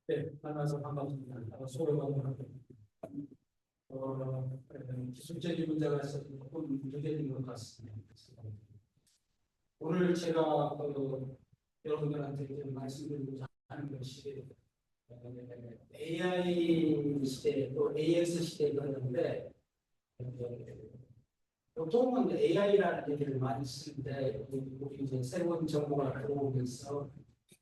네, 만나서 반갑습니다. 소개가 기술적인 문제가 있어서 조금 늦어진 것 같습니다. 오늘 제가 여러분들한테 말씀드리고자 하는 것이 AI 시대 또 AX 시대가 있는데 보통은 AI라는 얘기를 많이 쓰는데 우리 이제 새로운 정보가 들어오면서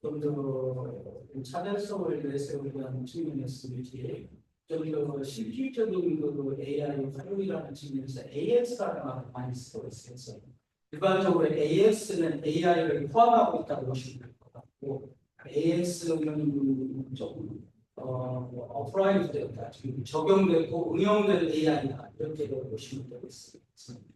좀 더 차별성을 내세우려는 측면에서 이렇게 좀 더 실질적인 AI 활용이라는 측면에서 AX라는 많이 쓰고 있어요. 일반적으로 AX는 AI를 포함하고 있다고 보시면 될 것 같고, AX는 좀 어플라이드 되었다, 적용되고 응용된 AI다 이렇게 보시면 되겠습니다.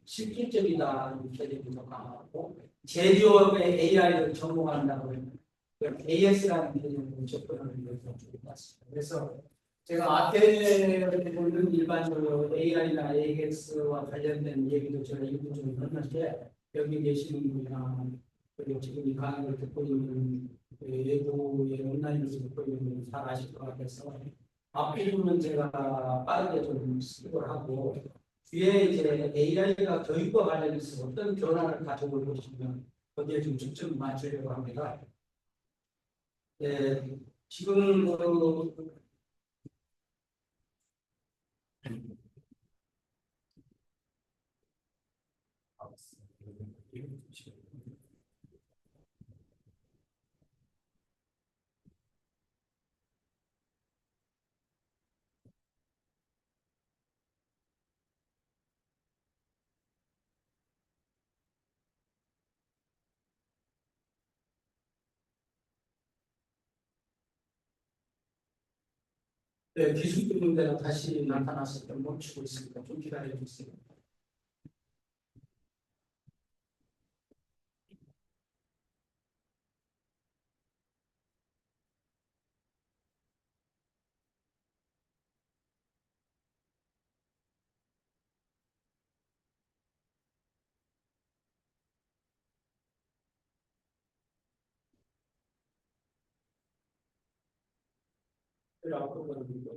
실질적이다 이렇게 더 강하고, 제조업의 AI를 전공한다고 AS라는 개념으로 접근하는 것이 좋을 것 같습니다. 그래서 제가 앞에 보는 일반적으로 AI나 AX와 관련된 얘기도 제가 일부 좀 했는데, 여기 계시는 분이나 그리고 지금 이 강의를 듣고 있는 외부의 온라인에서 듣고 있는 분이 잘 아실 것 같아서 앞부분은 제가 빠르게 좀 쓰도록 하고, 뒤에 이제 AI가 교육과 관련해서 어떤 변화를 가져올 것이면 거기에 좀 초점을 맞추려고 합니다. 네, 지금 네, 기술적 문제가 다시 나타났을 때 멈추고 있습니다. 좀 기다려 주세요. 앞으로 가는 거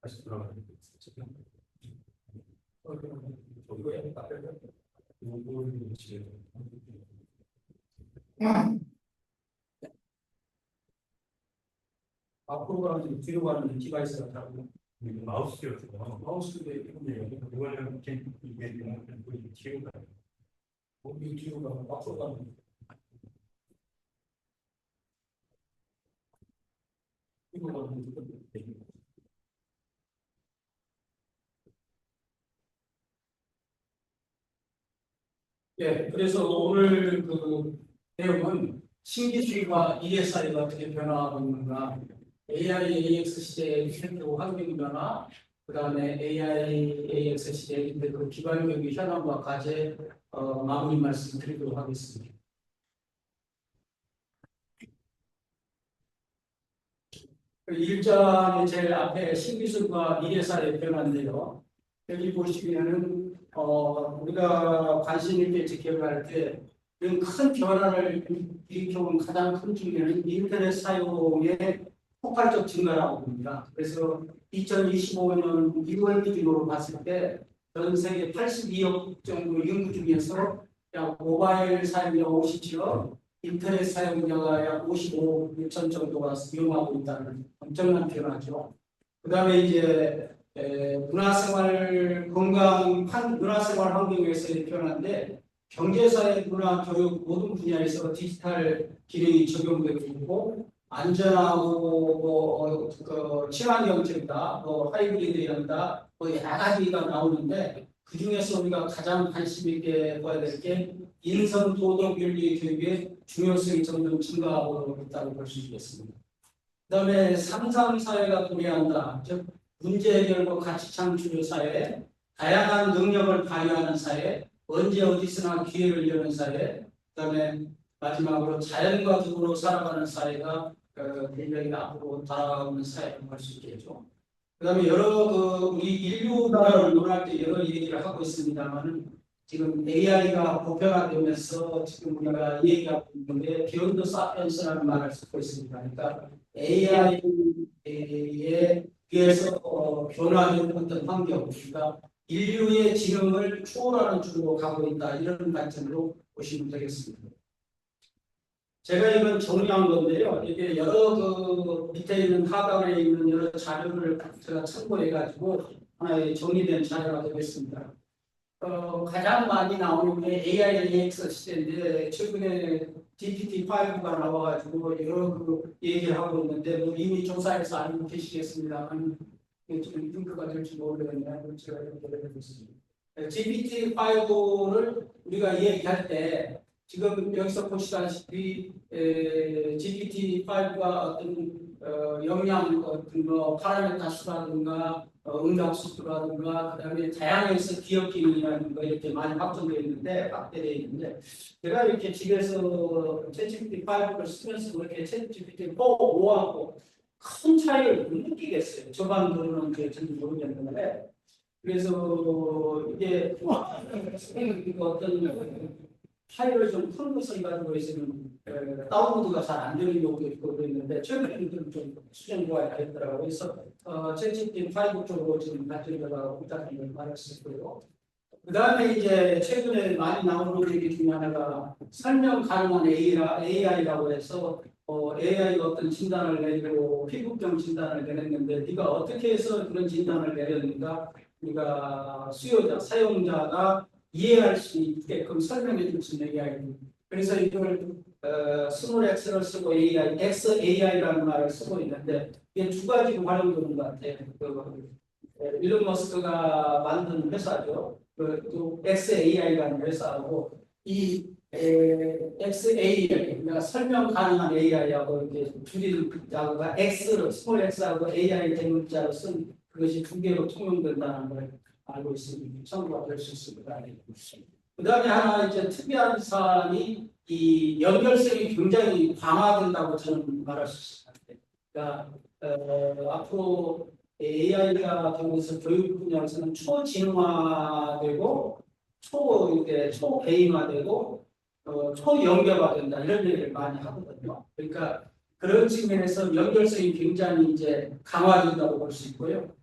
다시 돌아가는 거 있어요. 앞으로 가는 뒤로 가는 디바이스가 다르고 마우스요. 마우스도 이거는 이게 뒤로 가요. 여기 뒤로 가고 앞으로 가는 뒤로 가는 예, 그래서 오늘 그 내용은 신기술과 ESI가 어떻게 변화하고 있는가, AI, AX 시대의 생태고 환경 변화, 그 다음에 AI, AX 시대의 그 기반 교육의 현황과 과제 마무리 말씀 드리도록 하겠습니다. 일장의 제일 앞에 신기술과 미래사의 변화인데요. 여기 보시면은 우리가 관심 있게 지켜갈 때 이런 큰 변화를 일으켜온 가장 큰 측면은 인터넷 사용의 폭발적 증가라고 봅니다. 그래서 2025년 6월 기준으로 봤을 때 전 세계 82억 정도 인구 중에서 약 모바일 사용자가 57억, 인터넷 사용자가 약 55억 6천 정도가 사용하고 있다는 엄청난 변화죠. 그 다음에 이제 문화생활 건강 문화생활 환경에서의 변화인데, 경제사회, 문화, 교육 모든 분야에서 디지털 기능이 적용되고 있고, 안전하고 친환경적이다, 하이브리드이란다, 여러 가지가 나오는데, 그 중에서 우리가 가장 관심 있게 봐야 될 게 인성 도덕 윤리 교육의 중요성이 점점 증가하고 있다고 볼 수 있겠습니다. 그다음에 상상 사회가 도래한다, 즉 문제 해결과 가치 창출 사회, 다양한 능력을 발휘하는 사회, 언제 어디서나 기회를 여는 사회, 그다음에 마지막으로 자연과 더불어 살아가는 사회가 굉장히 앞으로 다가오는 사회라고 할 수 있겠죠. 그다음에 여러 우리 인류 나라를 논할 때 여러 얘기를 하고 있습니다만은 지금 AI가 보편화되면서 지금 우리가 얘기하고 있는데 비욘드 사피엔스라는 말을 쓰고 있습니다. 그러니까 AI에 비해서 변화된 어떤 환경, 그러니까 인류의 지능을 초월하는 쪽으로 가고 있다 이런 관점으로 보시면 되겠습니다. 제가 이건 정리한 건데요. 이게 여러 그 밑에 있는 하단에 있는 여러 자료를 제가 참고해가지고 하나의 정리된 자료가 되겠습니다. 가장 많이 나오는 게 AI AX 시대인데 최근에 GPT-5가 나와가지고 여러 그 얘기를 하고 있는데 뭐 이미 조사해서 알고 계시겠습니다만 좀 링크가 될지 모르겠네요. 제가 이렇게 해보겠습니다. GPT-5를 우리가 얘기할 때 지금 여기서 보시다시피 GPT-5가 어떤 영양 어떤 뭐 파라미터 수라든가 응답수라든가 그다음에 다양해서 기억 기능이라든가 이렇게 많이 확정되어 있는데 확대되어 있는데 제가 이렇게 집에서 챗GPT-5를 쓰면서 그렇게 챗GPT-4, 5하고 큰 차이를 못 느끼겠어요. 저반으로는 저는 모르겠는데 그래서 이게 어떤 파일을 좀 큰 것을 가지고 있으면 다운로드가 잘 안 되는 경우도 있고 그랬는데 최근에는 좀 수정 보완이 됐더라고요. 그래서 챗GPT-5 쪽으로 지금 발전해가 부탁드리는 말했었고요. 그 다음에 이제 최근에 많이 나오는 얘기 중에 하나가 설명 가능한 AI라고 해서 AI가 어떤 진단을 내리고 피부병 진단을 내렸는데 네가 어떻게 해서 그런 진단을 내렸는가 우리가 수요자, 사용자가 이해할 수 있게끔 설명해 줄 수 있는 AI입니다. 그래서 이걸 스몰 X를 쓰고 AI, XAI라는 말을 쓰고 있는데 이게 두 가지로 활용되는 것 같아요. 일론 머스크가 만든 회사죠. 또 XAI라는 회사하고 이 XAI, 그러니까 설명 가능한 AI하고 이렇게 줄인 자가 X로 스몰 X하고 AI 대문자로 쓴 그것이 두 개로 통용된다는 걸 알고 있습니다. 참고가 될 수 있습니다. 그 다음에 하나 이제 특이한 사안이 이 연결성이 굉장히 강화된다고 저는 말할 수 있습니다. 그러니까 앞으로 AI가 되면서 교육 분야에서는 초지능화되고 초개인화되고 초연결화된다 이런 얘기를 많이 하거든요. 그러니까 그런 측면에서 연결성이 굉장히 이제 강화된다고 볼 수 있고요.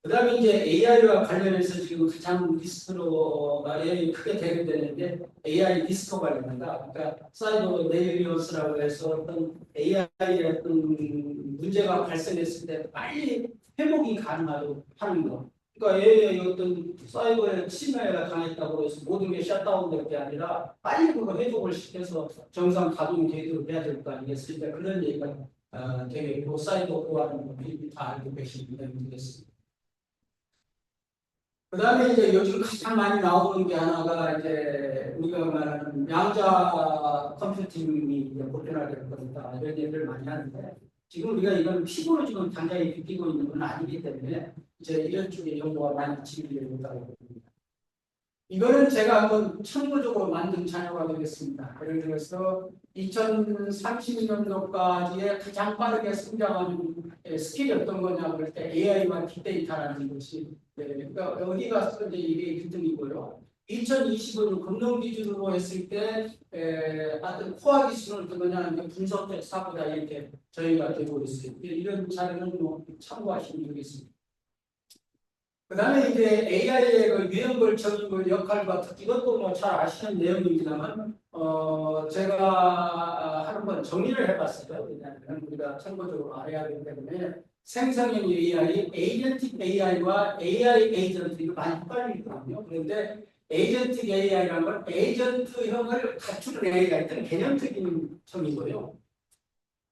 그다음에 이제 AI와 관련해서 지금 가장 리스크로가 크게 대두되는데 AI 리스크 관련입니다. 그러니까 사이버 레일리언스라고 해서 어떤 AI의 어떤 문제가 발생했을 때 빨리 회복이 가능하도록 하는 거. 그러니까 AI의 어떤 사이버의 침해가 당했다고 해서 모든 게 셧다운될 게 아니라 빨리 그거 회복을 시켜서 정상 가동 되도록 해야 될 거 아니겠습니까? 그런 얘기가 되게 있고 사이버 보안은 미리 다 알고 계신 분이 되겠습니다. 그 다음에 이제 요즘 가장 많이 나오는 게 하나가 이제 우리가 말하는 양자 컴퓨팅이 이제 보편화될 것이다 이런 얘기를 많이 하는데 지금 우리가 이건 피부로 지금 당장에 느끼고 있는 건 아니기 때문에 이제 이런 쪽에 연구가 많이 진행되고 있다고 봅니다. 이거는 제가 한번 참고적으로 만든 자료가 되겠습니다. 예를 들어서 2030년도까지의 가장 빠르게 성장하는 스킬이 어떤 거냐 그럴 때 AI와 빅데이터라는 것이 그러니까 여기 가서 이제 이게 1등이고요. 2020은 금융 기준으로 했을 때 어떤 코어 기술은 어떤 거냐 분석적 사고다 이렇게 저희가 되고 있어요. 이런 자료는 뭐 참고하시면 되겠습니다. 그 다음에 이제 AI의 그 유형별적인 역할과 특히 이것도 뭐 잘 아시는 내용입니다만 제가 한번 정리를 해봤어요. 왜냐하면 우리가 참고적으로 알아야 하기 때문에 생성형 AI, 에이전틱 AI와 AI 에이전트 이거 많이 헷갈리거든요. 그런데 에이전틱 AI라는 건 에이전트형을 갖추는 AI가 있다는 개념적인 점이고요.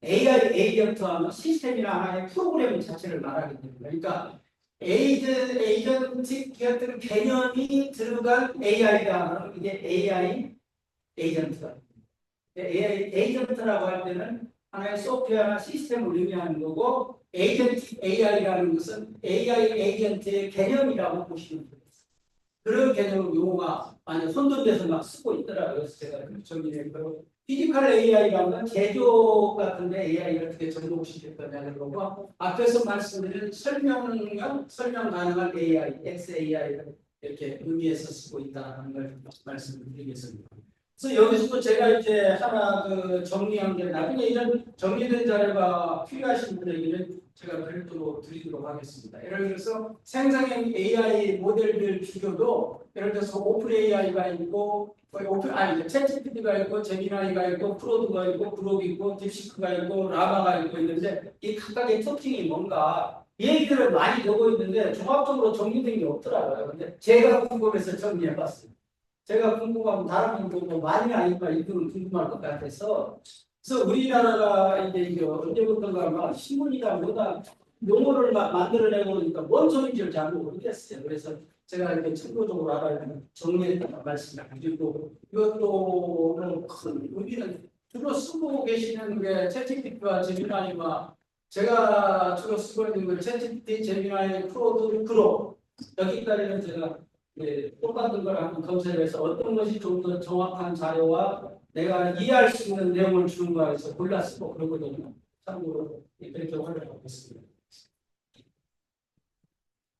AI 에이전트 하면 시스템이나 하나의 프로그램 자체를 말하기 때문에 그러니까 에이전틱 같은 개념이 들어간 AI가 이게 AI 에이전트다. AI 에이전트라고 할 때는 하나의 소프트웨어나 시스템을 의미하는 거고 에이전틱 AI라는 것은 AI 에이전트의 개념이라고 보시면 되겠습니다. 그런 개념 용어가 많이 혼돈돼서 막 쓰고 있더라고요. 그래서 제가 정리했고 피지컬 AI라는 건 제조 같은데 AI를 어떻게 접목시킬 거냐는 거고 앞에서 말씀드린 설명 가능한 AI, XAI 이렇게 의미해서 쓰고 있다는 걸 말씀을 드리겠습니다. 그래서 여기서도 제가 이제 하나 정리한 게 나중에 이런 정리된 자료가 필요하신 분에게는 제가 별도로 드리도록 하겠습니다. 예를 들어서 생성형 AI 모델별 비교도 예를 들어서 오픈 AI가 있고 챗GPT가 있고 제미나이가 있고 프로드가 있고 그록이 있고 딥시크가 있고 라마가 있고 있는데 이 각각의 특징이 뭔가 얘기를 많이 보고 있는데 종합적으로 정리된 게 없더라고요. 근데 제가 궁금해서 정리해봤어요. 제가 궁금하면 다른 분도 많이 아니까 이분은 궁금할 것 같아서 그래서 우리나라가 이제 언제부턴가 막 신문이다 뭐다 용어를 만들어내고 그러니까 뭔 소리인지를 잘 모르겠어요. 그래서 제가 이렇게 참고적으로 알아야 정리했다는 말씀을 드리고 이것도 큰 의미는 주로 쓰고 계시는 게 챗GPT와 제미나이와 제가 주로 쓰고 있는 건 챗GPT, 제미나이, 프로드, 그록 여기까지는 제가 똑같은 걸 한번 검색해서 어떤 것이 좀 더 정확한 자료와 내가 이해할 수 있는 내용을 주는가 해서 골라 쓰고 그러거든요. 참고로 이렇게 활용하고 있습니다.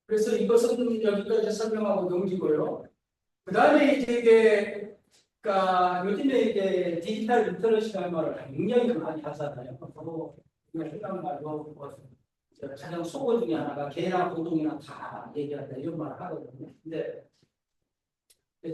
그래서 이것은 여기까지 설명하고 넘기고요. 그 다음에 이제 그러니까 요즘에 이제 디지털 리터러시라는 말을 굉장히 많이 하잖아요. 그거 그냥 말로 가장 속어 중에 하나가 개나 고동이나 다 얘기한다 이런 말을 하거든요. 근데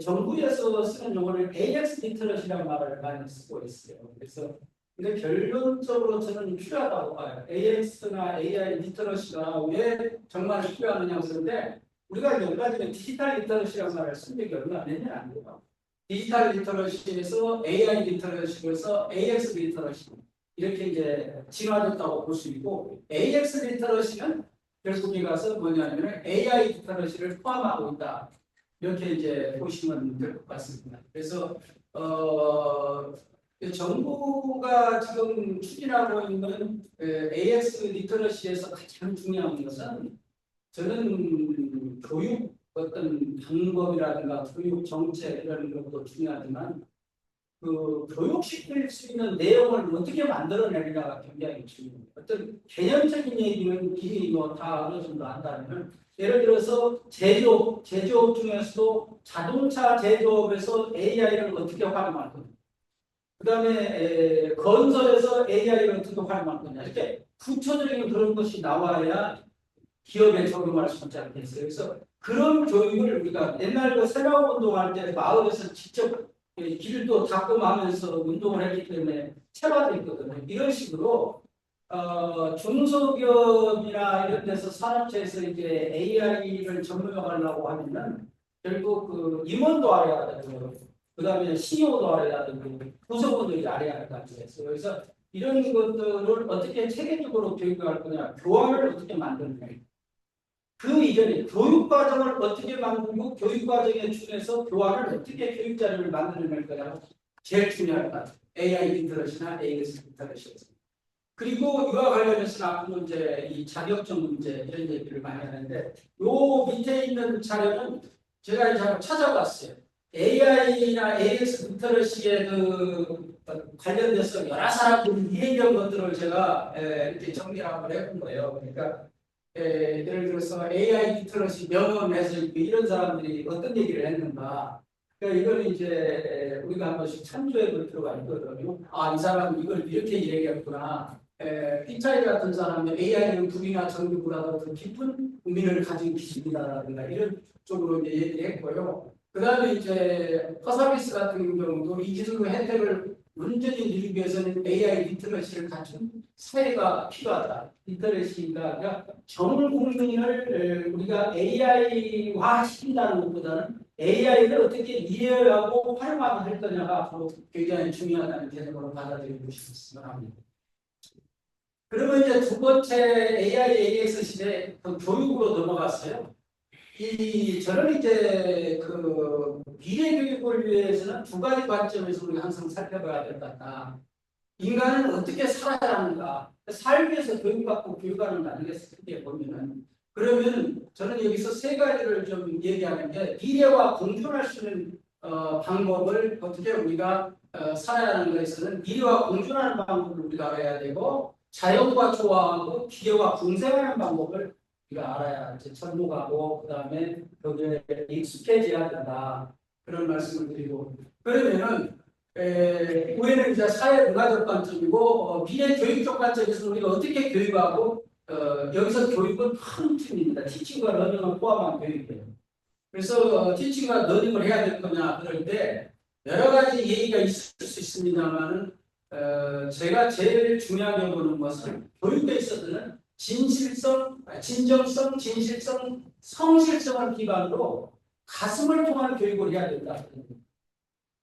정부에서 쓰는 용어를 AX 리터러시라는 말을 많이 쓰고 있어요. 그래서 근데 결론적으로 저는 필요하다고 봐요. AX나 AI 리터러시가 왜 정말 필요하느냐 그런데 우리가 여기까지는 디지털 리터러시라는 말을 쓴 적이 얼마 안 돼요. 디지털 리터러시에서 AI 리터러시에서 AX 리터러시 이렇게 이제 진화됐다고 볼 수 있고 AX 리터러시는 결국에 가서 뭐냐면 AI 리터러시를 포함하고 있다. 이렇게 이제 보시면 될 것 같습니다. 그래서 정부가 지금 추진하고 있는 AX 리터러시에서 가장 중요한 것은 저는 교육 어떤 방법이라든가 교육 정책 이런 것도 중요하지만 그 교육시킬 수 있는 내용을 어떻게 만들어내느냐가 굉장히 중요합니다. 어떤 개념적인 얘기는 이미 다 어느 정도 안다면 예를 들어서 제조업 중에서도 자동차 제조업에서 AI를 어떻게 활용할 거냐. 그 다음에 건설에서 AI를 어떻게 활용할 거냐. 이렇게 구체적인 그런 것이 나와야 기업에 적용할 수 있지 않겠어요. 그래서 그런 교육을 우리가 옛날 새마을 운동할 때 마을에서 직접 길도 닦음하면서 운동을 했기 때문에 체화되어 있거든요. 이런 식으로 중소기업이나 이런 데서 산업체에서 이제 AI를 접목하려고 하면은 결국 그 임원도 알아야 되고 그 다음에 CEO도 알아야 되고 구성원들이 알아야 할 것 같아요. 그래서 이런 것들을 어떻게 체계적으로 교육할 거냐, 교환을 어떻게 만드느냐. 그 이전에 교육과정을 어떻게 만들고 교육과정에 중에서 교환을 어떻게 교육자료를 만들어낼 제일 중요할 것 같아요. AI 리터러시나 AS 리터러시에서. 그리고 이와 관련해서 앞으로 이제 이 자격증 문제 이런 얘기를 많이 하는데 요 밑에 있는 자료는 제가 이제 한번 찾아봤어요. AI나 AS 리터러시에 관련돼서 여러 사람들이 이해한 것들을 제가 이렇게 정리를 한번 해본 거예요. 그러니까 예를 들어서 AI 리터러시 명언에서 이런 사람들이 어떤 얘기를 했는가. 그러니까 이걸 이제 우리가 한 번씩 참조해 볼 필요가 있거든요. 이 사람은 이걸 이렇게 얘기했구나. 피차이 같은 사람은 AI는 국이나 정부보다 더 깊은 의미를 가진 기술이다라든가 이런 쪽으로 이제 얘기했고요. 그 다음에 이제 퍼서비스 같은 경우도 이 기술의 혜택을 온전히 누리기 위해서는 AI 리터러시를 갖춘 사회가 필요하다. 리터러시가 전 국민을 우리가 AI화 시킨다는 것보다는 AI를 어떻게 이해하고 활용하면 할 거냐가 앞으로 굉장히 중요하다는 개념으로 받아들이고 싶습니다. 그러면 이제 두 번째 AI, AX 시대 교육으로 넘어갔어요. 저는 이제 미래 교육을 위해서는 두 가지 관점에서 우리가 항상 살펴봐야 될 것 같다. 인간은 어떻게 살아야 하는가? 살기 위해서 교육받고 교육하는 거 아니겠습니까? 보면은. 그러면 저는 여기서 세 가지를 좀 얘기하는 게 미래와 공존할 수 있는 방법을 어떻게 우리가 살아야 하는 것에서는 미래와 공존하는 방법을 우리가 알아야 되고 자연과 조화하고 기계와 공생하는 방법을 우리가 알아야 이제 접목하고 그다음에 거기에 익숙해져야 된다. 그런 말씀을 드리고 그러면은 우리는 이제 사회 문화적 관점이고 미래 교육적 관점에서 우리가 어떻게 교육하고 여기서 교육은 큰 팀입니다. 티칭과 러닝을 포함한 교육이에요. 그래서 티칭과 러닝을 해야 될 거냐 그럴 때 여러 가지 얘기가 있을 수 있습니다만은 제가 제일 중요하게 보는 것은 교육에 있어서는 진정성, 성실성을 기반으로 가슴을 통한 교육을 해야 된다.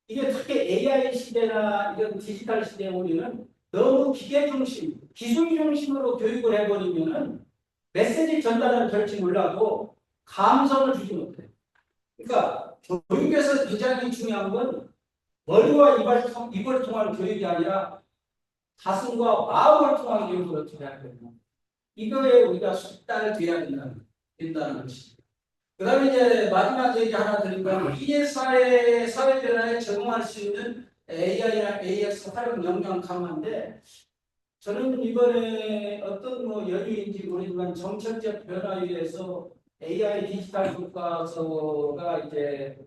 이게 특히 AI 시대나 이런 디지털 시대에 우리는 너무 기계 중심, 기술 중심으로 교육을 해버리면은 메시지 전달은 될지 몰라도 감성을 주지 못해요. 그러니까 교육에서 굉장히 중요한 건 머리와 입을 통한 교육이 아니라 가슴과 마음을 통한 교육을 어떻게 해야 되나. 이거에 우리가 숙달을 돼야 된다는 것입니다. 그 다음에 이제 마지막 얘기 하나 드리면 미래 사회 변화에 적응할 수 있는 AI나 AX 활용 역량 강화인데 저는 이번에 어떤 연유인지 모르지만 정책적 변화에 의해서 AI 디지털 교과서가 이제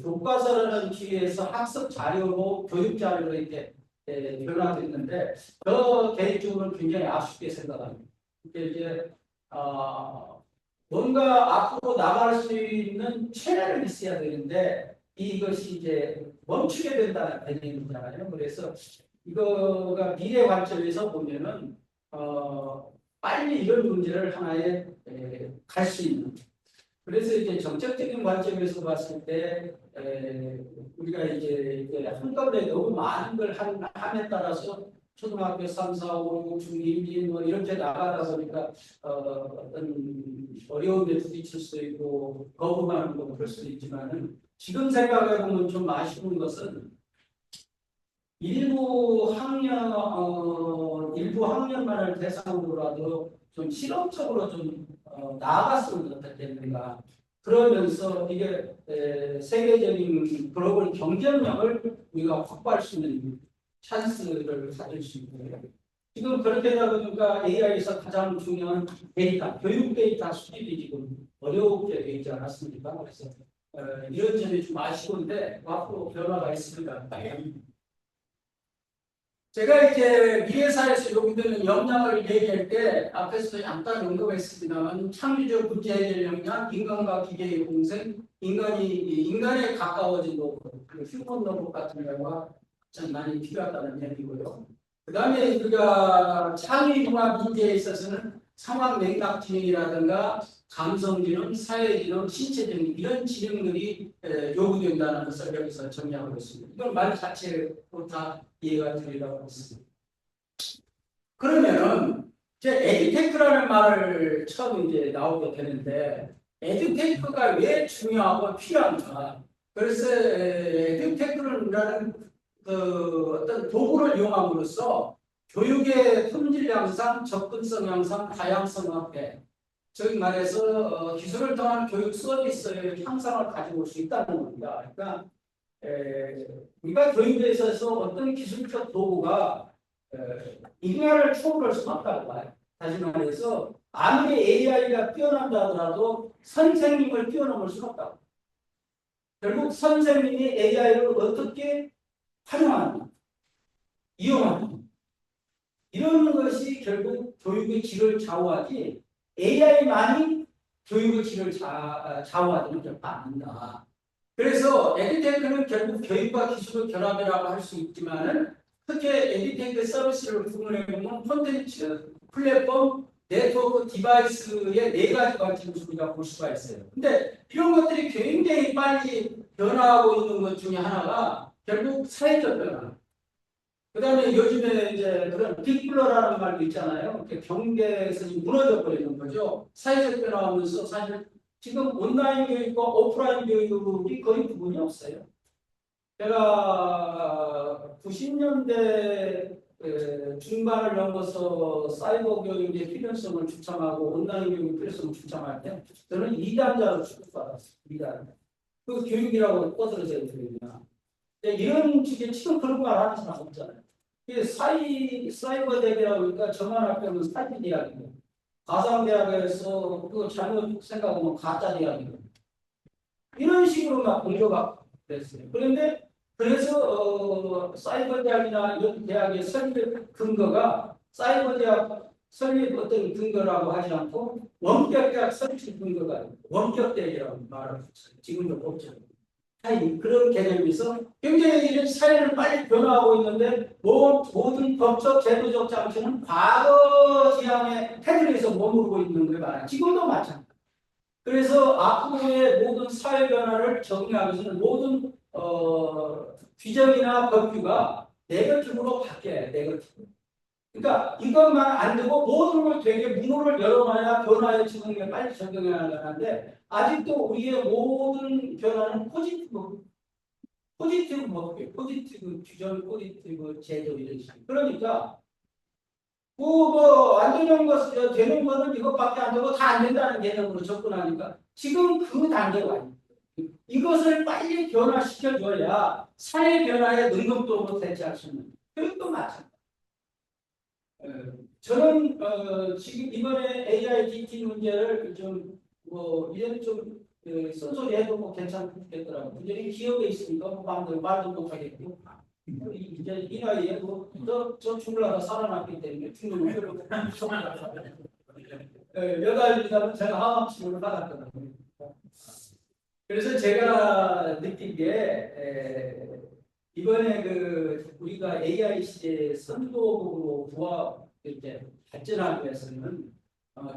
교과서라는 기회에서 학습 자료로 교육 자료로 이렇게 변화됐는데 저 개인적으로는 굉장히 아쉽게 생각합니다. 이제 뭔가 앞으로 나갈 수 있는 체계를 있어야 되는데 이것이 이제 멈추게 된다는 개념이잖아요. 그래서 이거가 미래 관점에서 보면은 빨리 이런 문제를 하나에 갈 수 있는. 그래서 이제 정책적인 관점에서 봤을 때 우리가 이제 한꺼번에 너무 많은 걸 함에 따라서 초등학교 3, 4, 5, 6, 중, 1, 2 이렇게 나가다 보니까 어떤 어려움에 부딪힐 수도 있고 거부감을 뭐 그럴 수도 있지만은 지금 생각해 보면 좀 아쉬운 것은 일부 학년만을 대상으로라도 좀 실험적으로 좀 나아갔으면 어떻겠는가. 그러면서 이게 세계적인 글로벌 경쟁력을 우리가 확보할 수 있는 찬스를 가질 수 있고요. 지금 그렇게 되다 보니까 AI에서 가장 중요한 데이터, 교육 데이터 수집이 지금 어렵게 되지 않았습니까? 그래서 이런 점이 좀 아쉬운데 앞으로 변화가 있습니다. 제가 이제 미래사에서 요구되는 역량을 얘기할 때 앞에서 잠깐 언급했습니다만 창의적 문제 해결 역량, 인간과 기계의 공생, 인간에 가까워진 로봇, 휴먼 로봇 같은 경우가 참 많이 필요하다는 얘기고요. 그 다음에 우리가 창의융합 문제에 있어서는 상황 맥락 진행이라든가 감성지능, 사회지능, 신체지능 이런 지능들이 요구된다는 것을 여기서 정리하고 있습니다. 이건 말 자체로 다 이해가 되리라고 했습니다. 그러면은 이제 에듀테크라는 말을 처음 이제 나오게 되는데 에듀테크가 왜 중요하고 필요한가? 그래서 에듀테크라는 어떤 도구를 이용함으로써 교육의 품질 향상, 접근성 향상, 다양성 확대, 즉 말해서 기술을 통한 교육 서비스의 향상을 가지고 올 수 있다는 겁니다. 그러니까 우리가 교육에 있어서 어떤 기술적 도구가 인간을 초월할 수는 없다고 봐요. 다시 말해서 아무리 AI가 뛰어난다 하더라도 선생님을 뛰어넘을 수는 없다고. 결국 선생님이 AI를 어떻게 활용하느냐, 이용하느냐 이런 것이 결국 교육의 질을 좌우하지 AI만이 교육의 질을 좌우하지는 결코 않는다. 그래서 에듀테크는 결국 교육과 기술의 결합이라고 할 수 있지만은 특히 에듀테크 서비스를 구분해 보면 콘텐츠, 플랫폼, 네트워크, 디바이스의 네 가지 관점에서 우리가 볼 수가 있어요. 근데 이런 것들이 굉장히 빨리 변화하고 있는 것 중에 하나가 결국 사회적 변화. 그 다음에 요즘에 이제 그런 빅블러라는 말도 있잖아요. 경계에서 무너져 버리는 거죠. 사회적 변화하면서 사실 지금 온라인 교육과 오프라인 교육이 거의 구분이 없어요. 제가 90년대 중반을 넘어서 사이버 교육의 필요성을 주창하고 온라인 교육의 필요성을 주창할 때 저는 2단자로 취급받았어요. 2단자. 그 교육이라고 떠들어져야 되느냐. 이런 식의 지금 그런 말 하는 사람 없잖아요. 사이버 대비라고 하니까 저만 앞에는 사이버 이야기입니다. 가상대학에서 그거 잘못 생각하면 가짜 대학이고 이런 식으로 막 공조가 됐어요. 그런데 그래서 사이버 대학이나 이런 대학의 설립 근거가 사이버 대학 설립 어떤 근거라고 하지 않고 원격 대학 설립 근거가 원격 대학이라고 말을 했어요. 지금도 없죠. 아니, 그런 개념에서 굉장히 이런 사회는 빨리 변화하고 있는데 모든 법적 제도적 장치는 과거 지향의 테두리에서 머무르고 있는 거에 말이에요. 지금도 마찬가지예요. 그래서 앞으로의 모든 사회 변화를 정의하기 위해서는 모든 규정이나 법규가 네거티브로 바뀌어야 해요. 네거티브. 그러니까 이것만 안 되고 모든 걸 되게 문호를 열어놔야 변화의 적응에 빨리 적응해야 하는데 아직도 우리의 모든 변화는 포지티브 법규, 포지티브 규정, 포지티브 제도 이런 식. 그러니까 안 되는 것, 되는 거는 이것밖에 안 되고 다 안 된다는 개념으로 접근하니까 지금 그 단계가 아닙니다. 이것을 빨리 변화시켜줘야 사회 변화에 능동적으로 대처할 수 있는 교육도 마찬가지입니다. 저는 지금 이번에 AIDT 문제를 좀뭐 이런 좀 쓴소리 해도 뭐 괜찮겠더라고요. 문제는 기업에 있으니까 뭐 마음대로 말도 못하겠고 이제 이 나이에 뭐저 죽으려다 살아났기 때문에 죽는 별로 몇 알이라면 제가 항암치료를 받았거든요. 그래서 제가 느낀 게 이번에 우리가 AI 시대의 선도국으로 이렇게 발전하기 위해서는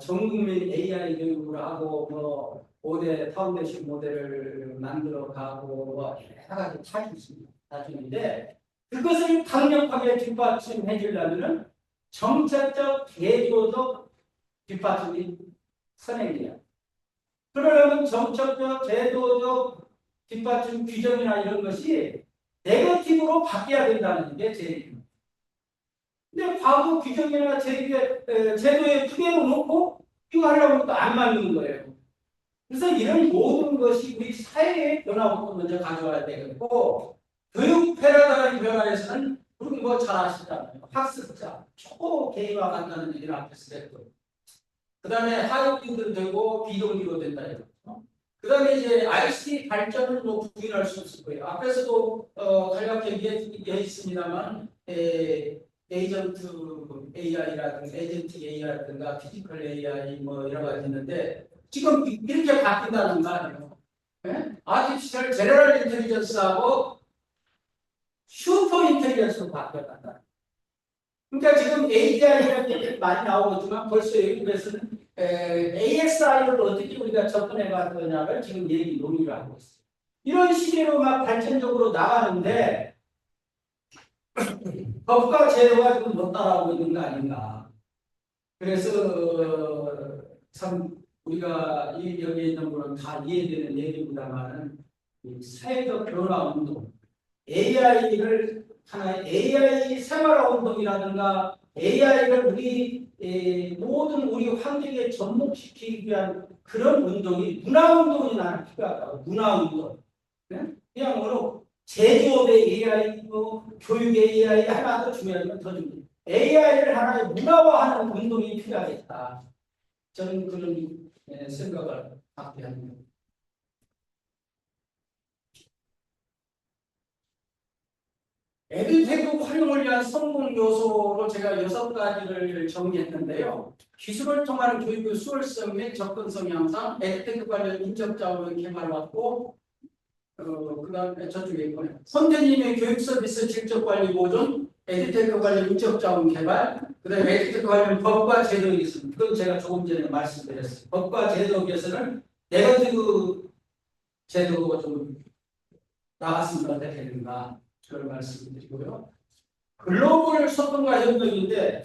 전 국민 AI 교육을 하고 뭐 5대 파운데이션 모델을 만들어 가고 뭐 여러 가지 다 있습니다. 나중인데 그것을 강력하게 뒷받침해 주려면 정책적 제도적 뒷받침이 선행돼야. 그러려면 정책적 제도적 뒷받침 규정이나 이런 것이 네거티브로 바뀌어야 된다는 게 제 얘기입니다. 근데 과거 규정이나 제도에 그대로 놓고 이거 하려고 또 안 맞는 거예요. 그래서 이런 모든 것이 우리 사회의 변화부터 먼저 가져와야 되겠고 교육 패러다임 변화에서는 우리 뭐 잘 아시잖아요. 학습자 초보 개인화간다는 얘기를 앞에서 했고 그 다음에 하위비도 되고 비동기로 된다. 그 다음에 이제 ICT 발전을 뭐 부인할 수 없을 거예요. 앞에서도 간략하게 얘기해 있습니다만 에이전트 AI라든가 에이전트 AI라든가 피지컬 AI 뭐 여러 가지 있는데 지금 이렇게 바뀐다는 거 아니에요. 네? 아티피셜 제너럴 인텔리전스하고 슈퍼 인텔리전스로 바뀌어간다. 그러니까 지금 AI라는 얘기 많이 나오고 있지만 벌써 외국에서는 ASI를 어떻게 우리가 접근해 봤느냐를 지금 논의를 하고 있어요. 이런 시대로 막 발전적으로 나가는데 법과 제도가 지금 못 따라오고 있는 거 아닌가. 그래서 참 우리가 여기에 있는 분은 다 이해되는 얘기보다는 사회적 변화 운동, AI를 하나의 AI 생활화 운동이라든가 AI를 모든 우리 환경에 접목시키기 위한 그런 운동이 문화운동이 나는 필요하다고. 문화운동. 네? 그냥 제조업의 AI, 교육의 AI 하나 더 중요하면 더 중요해요. AI를 하나의 문화화하는 운동이 필요하겠다. 저는 그런 생각을 갖게 합니다. 에듀테크 활용을 위한 성공 요소로 제가 6가지를 정리했는데요. 기술을 통한 교육의 수월성 및 접근성 향상, 에듀테크 관련 인적 자원을 개발받고, 그 다음에 저쪽에 있고요. 선생님의 교육 서비스 질적 관리 보존, 에듀테크 관련 인적 자원 개발, 그 다음에 에듀테크 관련 법과 제도에 있습니다. 그건 제가 조금 전에 말씀드렸어요. 법과 제도에서는 네거티브 제도가 좀 나왔으면 어떻게 되는가. 그런 말씀드리고요. 글로벌 소통과 협력인데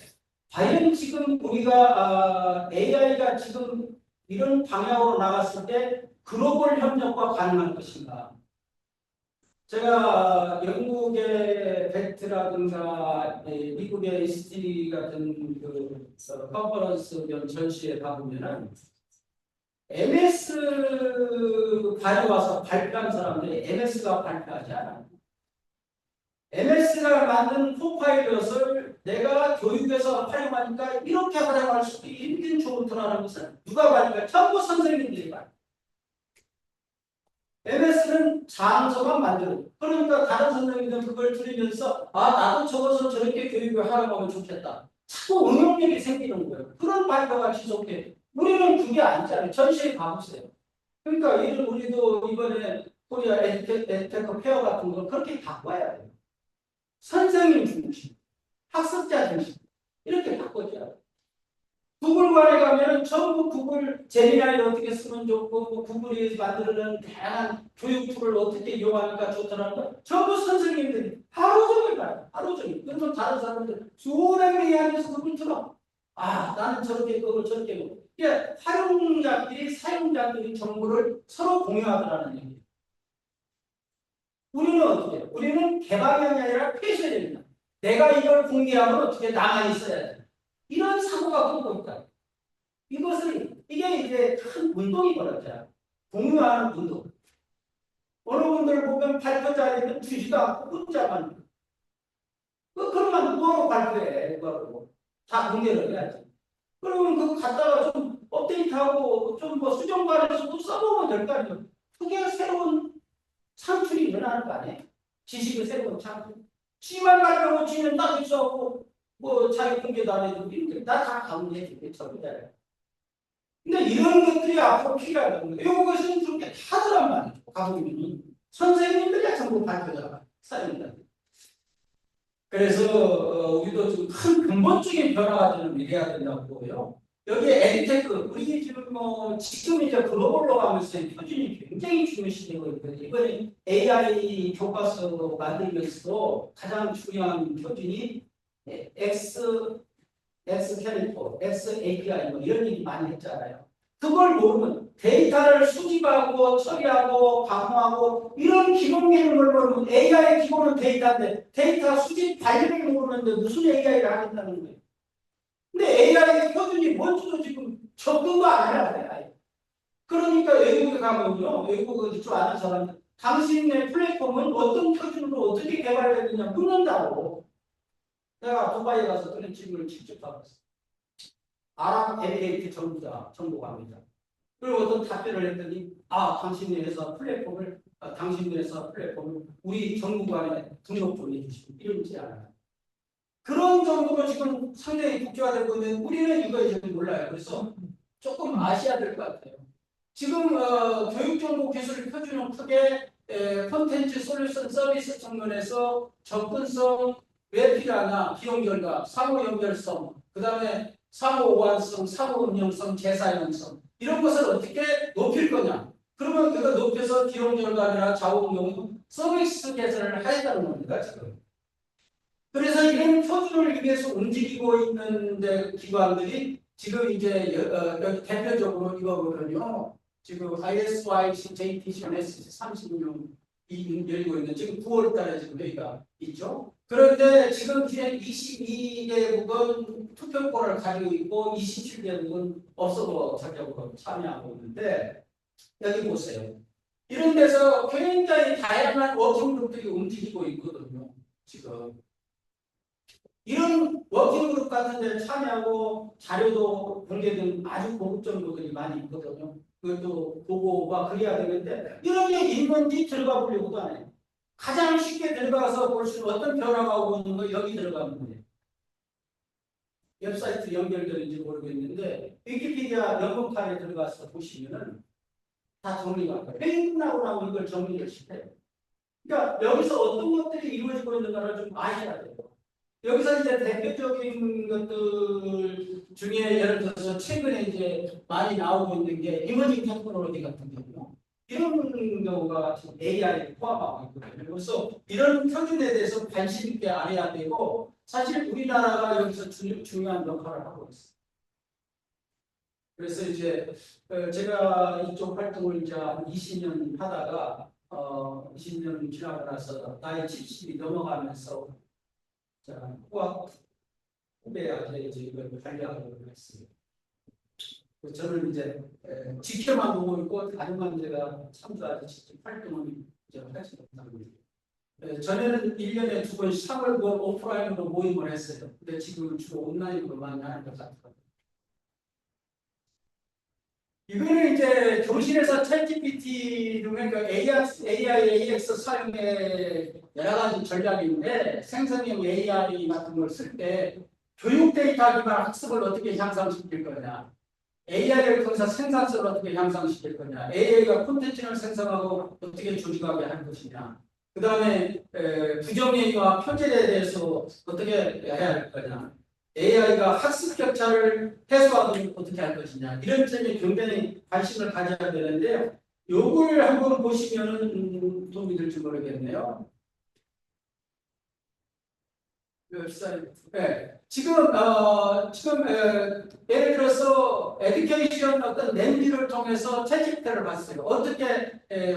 과연 지금 우리가 AI가 지금 이런 방향으로 나갔을 때 글로벌 협력과 가능한 것인가? 제가 영국의 벡트라든가 미국의 ST 같은 컨퍼런스 전시에 가보면은 MS 가져와서 발표한 사람들이 MS가 발표하지 않아요. MS가 만든 코파일럿을 내가 교육에서 활용하니까 이렇게 활용할 수 있는 좋더라는 것은 누가 말할까? 전부 선생님들이 말. MS는 장소만 만들고 그러니까 다른 선생님들은 그걸 들으면서 아 나도 적어서 저렇게 교육을 하려면 좋겠다. 자꾸 응용력이 생기는 거예요. 그런 발표가 지속해. 우리는 그게 아니잖아요. 전시회 가보세요. 그러니까 우리도 이번에 코리아 에듀테크 페어 같은 거 그렇게 바꿔야 돼요. 선생님 중심, 학습자 중심 이렇게 바꿔줘야 돼요. 구글관에 가면은 전부 구글 제미나이를 어떻게 쓰면 좋고 뭐 구글이 만드는 다양한 교육 툴을 어떻게 이용하니까 좋더라는 거 전부 선생님들이 하루 종일 봐요. 하루 종일. 그래서 다른 사람들 수백 명이 앉아서 그걸 들어. 아 나는 저렇게 그거 저렇게 그거. 이게 활용자끼리 사용자들이 정보를 서로 공유하더라는 얘기예요. 우리는 어떻게 해요? 우리는 개방형이 아니라 폐쇄 됩니다. 내가 이걸 공개하면 어떻게 나만 있어야 돼. 이런 사고가 보고 있다. 이게 이제 큰 운동이 벌어져요. 공유하는 운동. 어느 분들 보면 발표 자리는 주지도 않고 혼자만. 그러면 뭐로 발표해? 그거 다 공개를 해야지. 그러면 그거 갖다가 좀 업데이트하고 좀 뭐 수정관에서도 써보면 될 거 아니에요. 그게 새로운 창출이 일어나는 거 아니에요? 지식의 새로운 창출. 지만 발표하고 지는 딱 있어갖고 뭐 자기 공개도 안 해도 이렇게 나다 가운데 저기잖아요. 근데 이런 것들이 앞으로 필요하다는 거예요. 이것은 그렇게 하더란 말이죠. 가보면 선생님들이 전부 발표자가 사용자. 그래서 우리도 좀 큰 근본적인 변화가 좀 일어나야 된다고 보고요. 여기에 에듀테크, 우리 지금 이제 글로벌로 가면서 표준이 굉장히 중요시되고 있거든요. 이번에 AI 교과서 만들면서도 가장 중요한 표준이 X 캐릭터, X API 뭐 이런 얘기 많이 했잖아요. 그걸 모르면 데이터를 수집하고 처리하고 방어하고 이런 기본 개념을 모르면 AI의 기본은 데이터인데 데이터 수집 관리를 모르는데 무슨 AI를 하겠다는 거예요. 근데 AI의 표준이 뭔지도 지금 적응도 안 해요. 그러니까 외국에 가면요. 외국에 좀 아는 사람들 당신의 플랫폼은 어떤 표준으로 어떻게 개발됐느냐 묻는다고. 내가 두바이에 가서 그런 질문을 직접 받았어요. 아랍에미레이트 정보관입니다. 그리고 어떤 답변을 했더니 당신의 회사 플랫폼을 우리 정부관에 등록 좀 해주시고 이러지 않아요. 그런 정도로 지금 상당히 국제화되고 있는 우리는 이거 이제 몰라요. 그래서 조금 아셔야 될 것 같아요. 지금 교육정보기술 표준은 크게 콘텐츠 솔루션 서비스 측면에서 접근성, 왜 필요하냐, 비용 절감, 상호 연결성, 그 다음에 상호 호환성, 상호 운영성, 재사용성 이런 것을 어떻게 높일 거냐. 그러면 그거 높여서 비용 절감이나 좌우 운용 서비스 개선을 하겠다는 겁니다. 지금. 그래서 이런 표준을 위해서 움직이고 있는 기관들이 지금 이제 대표적으로 이거거든요. 지금 ISYC, JTC, NSC 30명 열리고 있는 지금 9월 달에 지금 여기가 있죠. 그런데 지금 22개국은 투표권을 가지고 있고 27개국은 없어도 자격으로 참여하고 있는데 여기 보세요. 이런 데서 굉장히 다양한 워킹그룹들이 움직이고 있거든요. 지금. 이런 워킹그룹 같은 데 참여하고 자료도 공개된 아주 고급 정보들이 많이 있거든요. 그것도 보고가 그래야 되는데 이런 게 있는지 들어가 보려고도 안 해요. 가장 쉽게 들어가서 볼 수 있는 어떤 변화가 오고 있는 거 여기 들어가면 돼요. 웹사이트 연결되는지 모르겠는데 위키피디아 연금판에 들어가서 보시면은 다 정리가 돼요. 회의 끝나고 나면 이걸 정리를 시켜요. 그러니까 여기서 어떤 것들이 이루어지고 있는가를 좀 아셔야 돼요. 여기서 이제 대표적인 것들 중에 예를 들어서 최근에 이제 많이 나오고 있는 게 이머징 테크놀로지 같은 경우 이런 경우가 지금 AI에 포함하고 있거든요. 그래서 이런 표준에 대해서 관심 있게 알아야 되고 사실 우리나라가 여기서 중요한 역할을 하고 있어요. 그래서 이제 제가 이쪽 활동을 이제 한 20년 하다가 20년 지나고 나서 나이 70이 넘어가면서 후배한테 이제 이걸 관리하고 있습니다. 저는 이제 지켜만 보고 있고 다른 관계가 참조하지 직접 활동을 이제 하지 못하고 있습니다. 전에는 1년에 2번씩 3월 오프라인으로 모임을 했어요. 근데 지금 주로 온라인으로 많이 하는 것 같아요. 이거는 이제 교실에서 챗GPT 그러니까 AI, AX 사용의 여러 가지 전략인데 생성형 AI 같은 걸 쓸 때 교육 데이터 기반 학습을 어떻게 향상시킬 거냐, AI를 통해서 생산성을 어떻게 향상시킬 거냐, AI가 콘텐츠를 생성하고 어떻게 조직하게 할 것이냐, 그 다음에 부정행위와 표절에 대해서 어떻게 해야 할 거냐, AI가 학습 격차를 해소하도록 어떻게 할 것이냐, 이런 점에 굉장히 관심을 가져야 되는데 요걸 한번 보시면 도움이 될지 모르겠네요. 네. 지금 예를 들어서 에듀케이션 어떤 렌즈를 통해서 챗GPT를 봤어요. 어떻게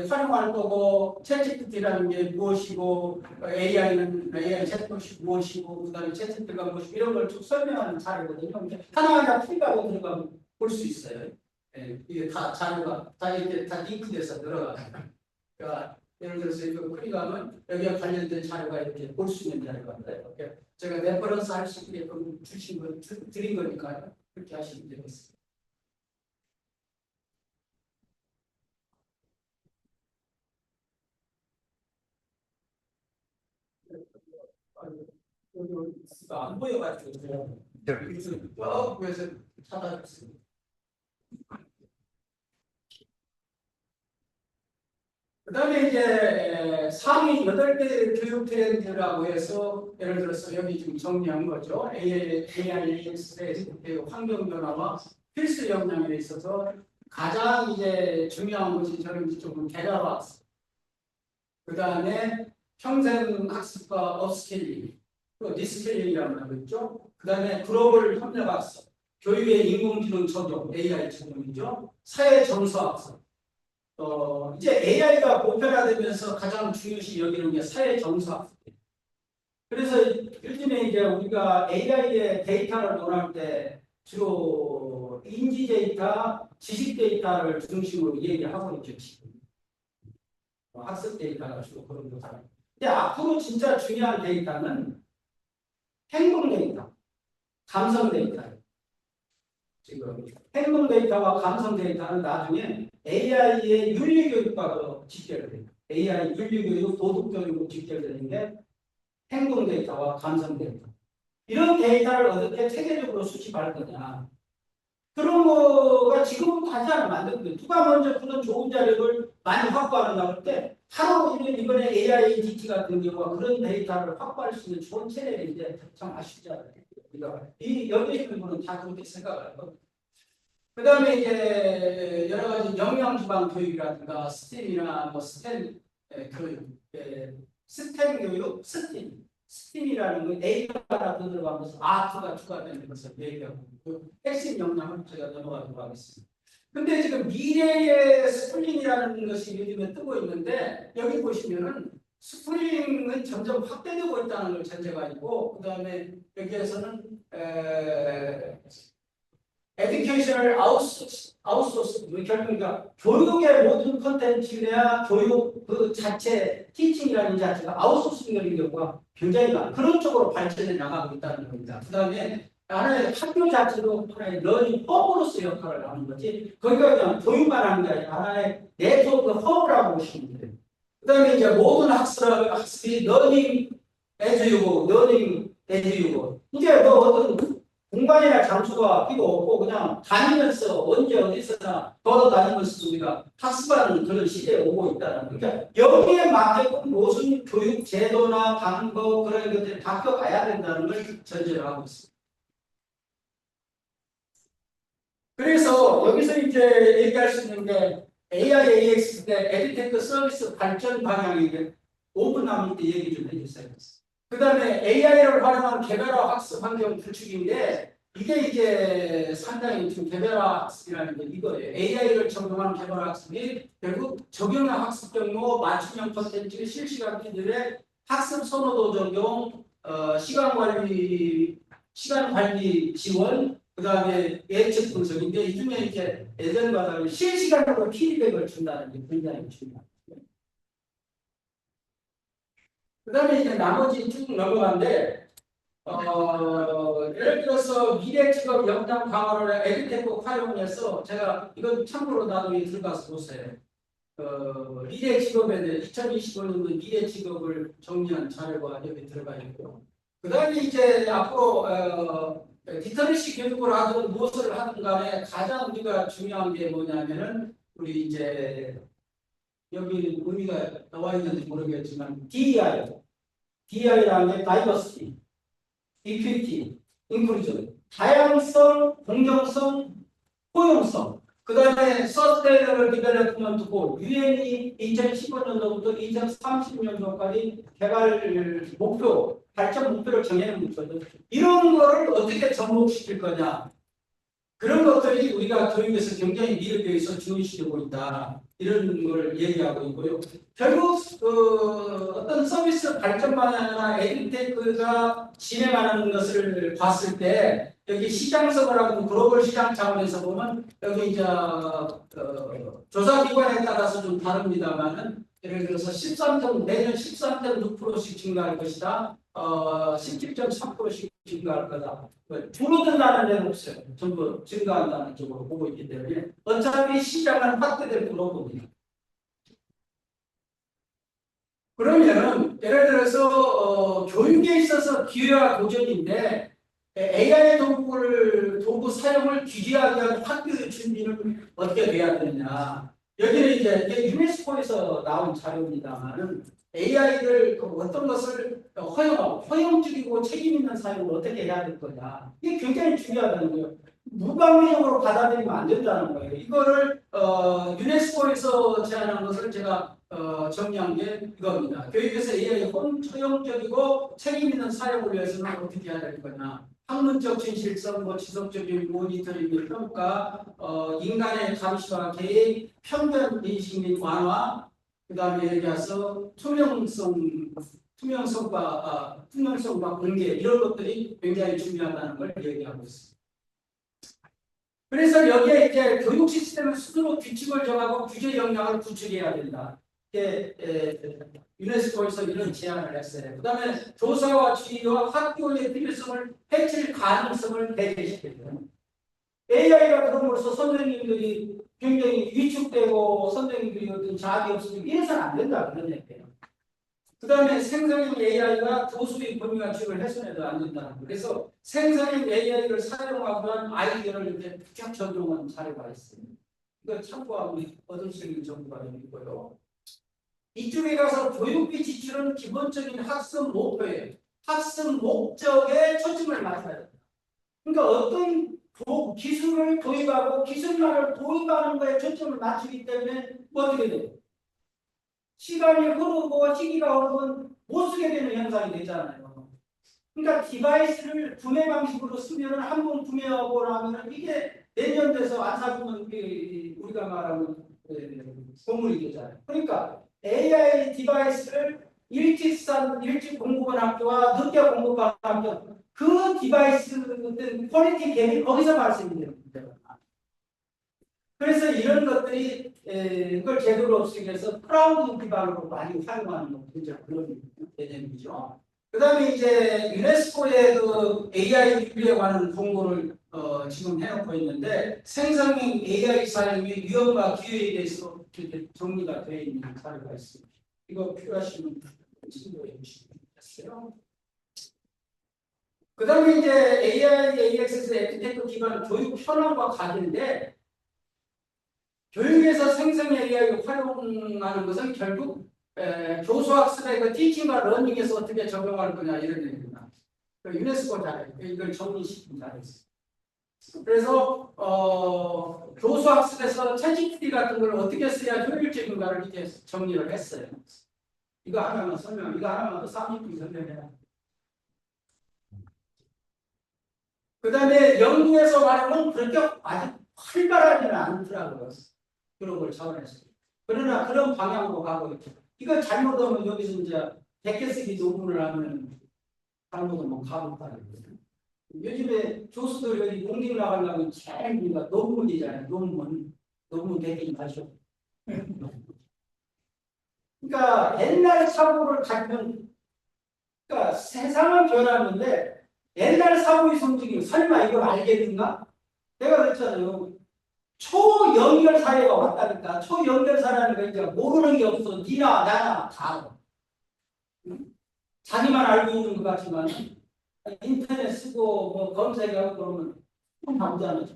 활용할 거고 챗GPT라는 게 무엇이고 AI는 AI 챗봇이 무엇이고 그다음에 챗GPT가 무엇이고 이런 걸 쭉 설명하는 자료거든요. 하나하나 클릭하고 들어가면 볼 수 있어요. 이게 다 자료가 다 이렇게 다 링크돼서 들어가요. 그러니까 예를 들어서 이거 클릭하면 여기에 관련된 자료가 이렇게 볼 수 있는 자료가 있어요. 제가 레퍼런스 할 수 있게끔 드린 거니까요. 그렇게 하시면 되겠습니다. 안 보여가지고 그래서 그래서 찾아봤습니다. 그다음에 이제 상위 8개 교육 트렌드라고 해서 예를 들어서 여기 지금 정리한 거죠. AI, AX의 환경 변화와 필수 역량에 있어서 가장 이제 중요한 것이 저는 조금 계좌화 학습. 그다음에 평생 학습과 업스킬링, 또 리스킬링이라고 하고 있죠. 그다음에 글로벌 협력 학습, 교육의 인공지능 적용, AI 적용이죠. 사회 정서 학습. 이제 AI가 보편화되면서 가장 중요시 여기는 게 사회 정서학습이에요. 그래서 요즘에 이제 우리가 AI의 데이터를 논할 때 주로 인지 데이터, 지식 데이터를 중심으로 얘기하고 있죠. 지금. 학습 데이터가 주로 그런 거잖아요. 근데 앞으로 진짜 중요한 데이터는 행동 데이터, 감성 데이터예요. 지금 행동 데이터와 감성 데이터는 나중에 AI의 윤리교육과도 직결돼요. AI 윤리교육, 도덕교육으로 직결되는 게 행동 데이터와 감성 데이터. 이런 데이터를 어떻게 체계적으로 수집할 거냐. 그런 거가 지금부터 하지 않으면 안 되거든요. 누가 먼저 그런 좋은 자료를 많이 확보하는가 할 때, 바로 이번에 AIDT 같은 경우가 그런 데이터를 확보할 수 있는 좋은 체계를 이제 참 아쉽지 않아요. 여기 있는 분은 다 그렇게 생각을 하거든요. 그 다음에 이제 여러 가지 영양 기반 교육이라든가 스템이나 뭐 스템 교육, 스템 교육, 스팀이라는 건 A가 들어가면서 R가 추가되는 것을 얘기하고 그 핵심 역량을 제가 넘어가도록 하겠습니다. 근데 지금 미래의 스프링이라는 것이 요즘에 뜨고 있는데 여기 보시면은 스프링은 점점 확대되고 있다는 걸 전제가 있고 그 다음에 여기에서는 에듀케이션을 아웃소스, 결국이니까 교육의 모든 컨텐츠나 교육 그 자체, 티칭이라는 자체가 아웃소싱되는 경우가 굉장히 많아요. 그런 쪽으로 발전해 나가고 있다는 겁니다. 그 다음에 하나의 학교 자체도 하나의 러닝 허브로서 역할을 하는 거지, 거기가 그냥 교육만 하는 게 아니라 하나의 네트워크 허브라고 보시면 돼요. 그 다음에 이제 모든 학습이 러닝 에즈 유고, 러닝 에즈 유고. 이제 뭐 어떤 공간이나 장소가 필요 없고 그냥 다니면서 언제 어디서나 걸어 다니면서 우리가 학습하는 그런 시대에 오고 있다는 거죠. 그러니까 여기에 맞게끔 무슨 교육 제도나 방법 그런 것들이 바뀌어가야 된다는 걸 전제를 하고 있습니다. 그래서 여기서 이제 얘기할 수 있는 게 AI, AX 때 에듀테크 서비스 발전 방향이 5분 남을 때 얘기 좀 해주세요. 그 다음에 AI를 활용한 개별화 학습 환경 구축인데 이게 이제 상당히 지금 개별화 학습이라는 게 이거예요. AI를 적용한 개별화 학습이 결국 적용형 학습 경로, 맞춤형 콘텐츠, 실시간 피드백, 학습 선호도 적용, 시간 관리 지원, 그 다음에 예측 분석인데 이 중에 이제 예전과 다르게 실시간으로 피드백을 준다는 게 굉장히 중요합니다. 그다음에 이제 나머지 쭉 넘어가는데 예를 들어서 미래 직업 역량 강화를 에듀테크 활용해서 제가 이건 참고로 나중에 들어가서 보세요. 미래 직업에 대해 2025년도 미래 직업을 정리한 자료가 여기 들어가 있고, 그다음에 이제 앞으로 디터러시 교육을 하든 무엇을 하든 간에 가장 우리가 중요한 게 뭐냐면은 우리 이제 여기 의미가 나와 있는지 모르겠지만 DEI라는 게 다이버시티, 이퀴티, 인클루전, 다양성, 공정성, 포용성, 그 다음에 서스테이너블 디벨롭먼트 골, 유엔이 2015년도부터 2030년도까지 개발 목표, 발전 목표를 정해놓은 거거든. 이런 거를 어떻게 접목시킬 거냐. 그런 것들이 우리가 교육에서 굉장히 미래교육에서 중요시되고 있다. 이런 걸 얘기하고 있고요. 결국 어떤 서비스 발전 방향이나 에듀테크가 진행하는 것을 봤을 때 여기 시장성을 하고 글로벌 시장 차원에서 보면 여기 이제 조사 기관에 따라서 좀 다릅니다만은 예를 들어서 내년 13.6%씩 증가할 것이다. 17.3%씩 증가할 거다. 줄어든다는 데는 없어요. 전부 증가한다는 쪽으로 보고 있기 때문에 어차피 시장은 확대될 거로 봅니다. 그러면은 예를 들어서 교육에 있어서 기회와 도전인데 AI 도구 사용을 규제하기 위한 학교의 준비는 어떻게 돼야 되느냐. 여기는 이제 유네스코에서 나온 자료입니다만은 AI를 어떤 것을 허용적이고 책임 있는 사용을 어떻게 해야 될 거냐. 이게 굉장히 중요하다는 거예요. 무방비적으로 받아들이면 안 된다는 거예요. 이거를 유네스코에서 제안한 것을 제가 정리한 게 이겁니다. 교육에서 AI 허용적이고 책임 있는 사용을 위해서는 어떻게 해야 될 거냐. 학문적 진실성, 지속적인 모니터링 및 평가, 인간의 감시와 개입, 편견 인식 및 완화, 그 다음에 얘기해서 투명성과 공개 이런 것들이 굉장히 중요하다는 걸 얘기하고 있습니다. 그래서 여기에 이제 교육 시스템을 스스로 규칙을 정하고 규제 역량을 구축해야 된다. 유네스코에서 이런 제안을 했어요. 그 다음에 조사와 지휘와 학교의 필요성을 해칠 가능성을 배제시켜요. AI가 그럼으로써 선생님들이 굉장히 위축되고 선생님들이 어떤 자학이 없으면 이래서는 안 된다 그런 얘기예요. 그 다음에 생성형 AI가 교수의 권위가치를 훼손해도 안 된다는 거예요. 그래서 생성형 AI를 사용하고 한 아이디어를 이렇게 쫙 적용한 사례가 있습니다. 이거 참고하고 얻을 수 있는 정보가 있고요. 이쪽에 가서 교육비 지출은 기본적인 학습 목표예요. 학습 목적에 초점을 맞춰야 됩니다. 그러니까 어떤 기술을 도입하고 기술만을 도입하는 거에 초점을 맞추기 때문에 어떻게 돼요? 시간이 흐르고 시기가 흐르면 못 쓰게 되는 현상이 되잖아요. 그러니까 디바이스를 구매 방식으로 쓰면 한 번 구매하고 나면 이게 내년 돼서 안 사주면 우리가 말하는 고물이 되잖아요. 그러니까 AI 디바이스를 일찍 공급한 학교와 늦게 공급한 학교 그 디바이스 퀄리티 갭이 거기서 발생이 됩니다. 그래서 이런 것들이 그걸 제대로 없애기 위해서 크라우드 기반으로 많이 활용하는 거 그런 개념이죠. 그 다음에 이제 유네스코의 그 AI 윤리에 관한 공고를 지금 해놓고 있는데 생성형 AI 사용의 위험과 기회에 대해서 이렇게 정리가 되어 있는 자료가 있습니다. 이거 필요하시면 참고해 주시면 되겠어요. 그 다음에 이제 AI, AXS, 에듀테크 기반 교육 현황과 관련인데 교육에서 생성 AI를 활용하는 것은 결국 교수학습의 그 티칭과 러닝에서 어떻게 적용할 거냐 이런 얘기입니다. 그 유네스코 자료, 이걸 정리시킨 자료였어요. 그래서 교수학습에서 챗GPT 같은 걸 어떻게 써야 효율적인가를 이제 정리를 했어요. 이거 하나만 이거 하나만 30분 설명해라. 그 다음에 연구에서 말하면 그렇게 아주 활발하지는 않더라고요. 그런 걸 차원에서. 그러나 그런 방향으로 가고 있죠. 이거 잘못하면 여기서 이제 100개 쓰기 논문을 하면 잘못하면 가볼까요? 요즘에 교수들 공직 나가려면 제일 우리가 논문이잖아요. 논문 대기 마셔. 그러니까 옛날 사고를 가면 그러니까 세상은 변하는데 옛날 사고의 성질이 설마 이걸 알겠는가? 내가 그랬잖아요. 초연결 사회가 왔다니까. 초연결 사회라는 거 이제 모르는 게 없어. 니나 나나 다 알아. 자기만 알고 있는 것 같지만 인터넷 쓰고 뭐 검색하고 그러면 나오잖아요.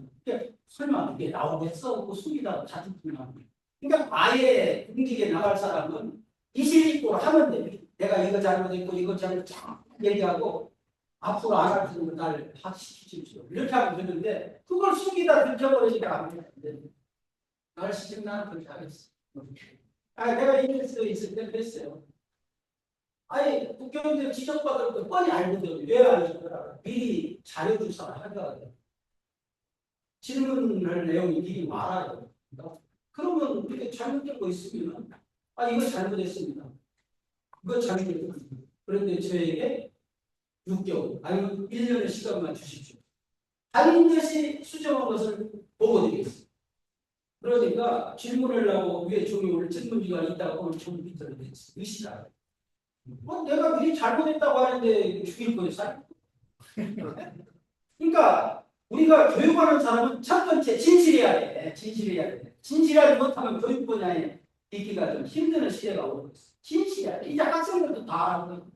설마 이게 나오겠어? 그 수기다 자칫나. 그러니까 아예 공직에 나갈 사람은 이실직고를 하면 돼. 내가 이거 잘못했고 이거 잘못했고 얘기하고 앞으로 안 할 테니까 날 학시키십시오. 이렇게 하면 되는데 그걸 숨기다 들켜버리니까 안 돼. 날 시키면 나는 그렇게 하겠어. 내가 이랬어 있을 때 그랬어요. 아니 국회의원들 지적받을 거 뻔히 알거든. 왜 알려주더라. 미리 자료조사를 하거든. 질문할 내용이 미리 말아요. 그러면 이렇게 잘못된 거 있으면 이거 잘못했습니다. 이거 잘못했습니다. 그런데 저에게 6개월, 아니면 1년의 시간만 주십시오. 반드시 수정한 것을 보고 드리겠습니다. 그러니까 질문을 하고 위에 종이 올 질문지가 있다고 좀 밑으로 의시라. 내가 미리 잘못했다고 하는데 죽일 거였어. 그러니까 우리가 교육하는 사람은 첫 번째 진실해야 돼. 진실해야 돼. 진실하지 못하면 교육 분야에 있기가 좀 힘드는 시대가 오고 있어. 진실해야 돼. 이제 학생들도 다 알고.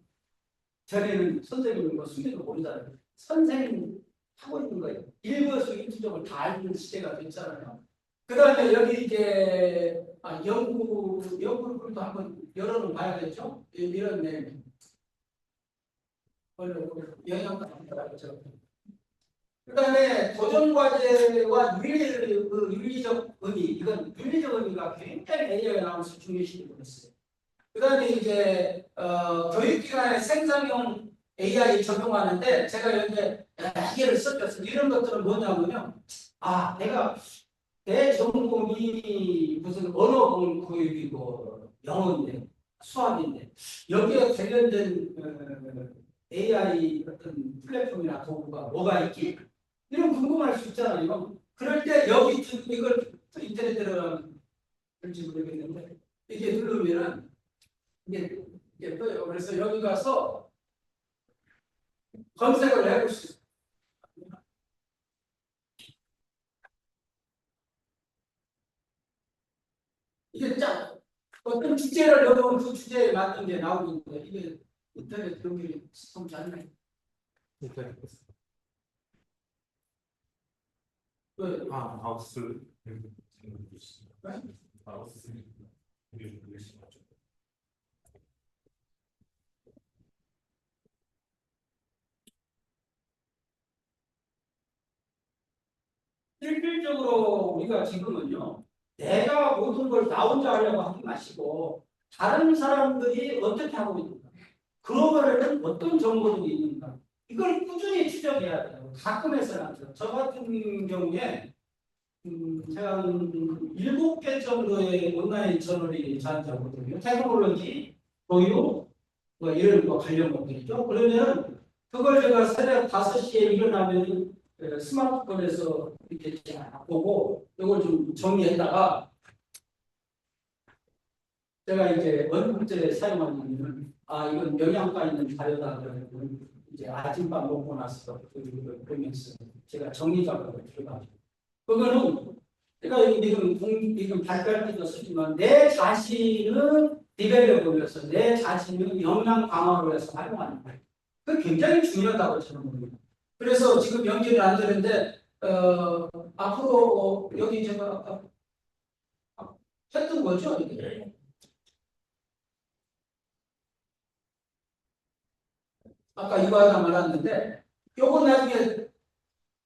전에는 선생님은 뭐 수기도 모르잖아요. 선생님 하고 있는 거예요. 일거수 일투족을 다 알는 시대가 됐잖아요. 그 다음에 여기 이제 연구를 또 한번 열어는 봐야겠죠? 이런 내용. 영양가 있죠. 그 다음에 도전과제와 윤리적 의미, 이건 윤리적 의미가 굉장히 AI가 나오면서 중요시되고 있어요. 그 다음에 이제 교육기관의 생산형 AI 적용하는데 제가 여기에 기계를 썼죠. 이런 것들은 뭐냐면요. 내가 내 전공이 무슨 언어 교육이고 영어인데 수학인데 여기에 관련된 AI 어떤 플랫폼이나 도구가 뭐가 있지? 이런 궁금할 수 있잖아요. 그럴 때 여기 이걸 인터넷 들어가면 될지 모르겠는데 이게 누르면은 이게 떠요. 그래서 여기 가서 검색을 해볼 수 있어요. 이게 딱 어떤 주제를 넣으면 그 주제에 맞는 게 나오는데 이게 인터넷 연결이 시스템이 안 돼. 하우스. 실질적으로 우리가 지금은요, 내가 모든 걸 나 혼자 하려고 하지 마시고 다른 사람들이 어떻게 하고 있는가, 글로벌에는 어떤 정보들이 있는가, 이걸 꾸준히 추적해야 돼요. 가끔 해서는 안 돼요. 저 같은 경우에 제가 한 7개 정도의 온라인 저널이 잔자거든요. 테크놀로지, 교육, 뭐 이런 거 관련 것들이죠. 그러면 그걸 제가 새벽 5시에 일어나면 스마트폰에서 이렇게 쫙 보고 이걸 좀 정리했다가 제가 이제 언제 사용하냐면 이건 영양가 있는 자료다 그러면 이제 아침밥 먹고 나서 그걸 보면서 제가 정리 작업을 들어가죠. 그거는 제가 지금 발표할 때도 쓰지만 내 자신은 디벨롭을 내 자신은 역량 강화를 위해서 활용하는 거예요. 그 굉장히 중요하다고 저는 봅니다. 그래서 지금 연결이 안 되는데 앞으로 여기 제가 했던 거죠 이게. 아까 이거 하나 말았는데 요거 나중에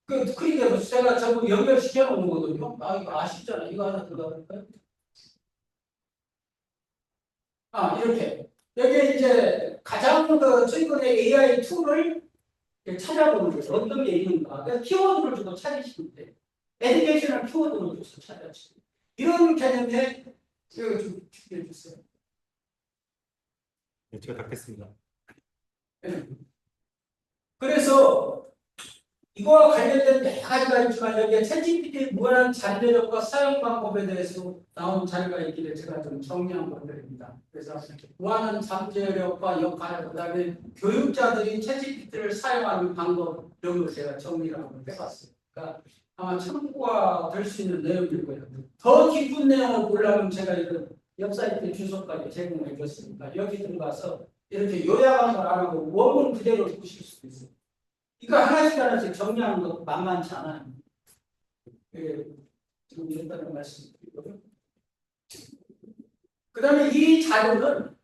클릭해서 제가 전부 연결시켜 놓은 거거든요. 이거 아쉽잖아요. 이거 하나 들어갈까요? 이렇게. 여기 이제 가장 최근에 AI 툴을 찾아보는 거죠. 어떤 게 있는가. 그래서 키워드를 주고 찾으시면 돼요. 애니메이션을 키워드를 줘서 찾아주세요. 이런 개념에 이거 좀 준비해 주세요. 제가 닫겠습니다. 네. 그래서 이거와 관련된 여러 가지가 있지만 여기에 챗GPT의 무한한 잠재력과 사용 방법에 대해서 나온 자료가 있기를 제가 좀 정리한 것들입니다. 그래서 무한한 잠재력과 역할, 그다음에 교육자들이 챗GPT를 사용하는 방법 이런 걸 제가 정리를 한번 해봤어요. 그러니까 아마 참고가 될 수 있는 내용일 거예요. 더 깊은 내용을 보려면 제가 이런 웹사이트 주소까지 제공해 줬으니까 여기 들어가서 이렇게 요약한 걸 안 하고 원문 그대로 보실 수도 있어요. 이거 하나씩 하나씩 정리하는 거 만만치 않아요. 예, 지금 이랬다는 말씀드리고요. 그 다음에 이 자료는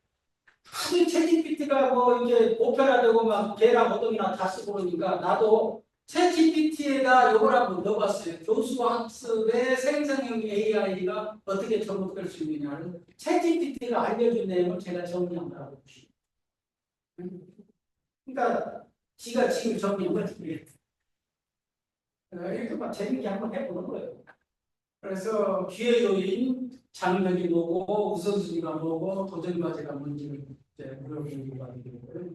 하도 챗GPT가 뭐 이제 오페라되고 막 개랑 어동이나 다 쓰고 그러니까 나도 챗GPT에다 요걸 한번 넣어봤어요. 교수와 학습의 생성형 AI가 어떻게 접목될 수 있느냐를 챗GPT가 알려준 내용을 제가 정리한 거라고 보시죠. 그러니까 지가 지금 정리한 거지. 이렇게 막 재밌게 한번 해보는 거예요. 그래서 기회 요인, 장벽이 뭐고, 우선순위가 뭐고, 도전과제가 뭔지를 물어보는 거가 되고요.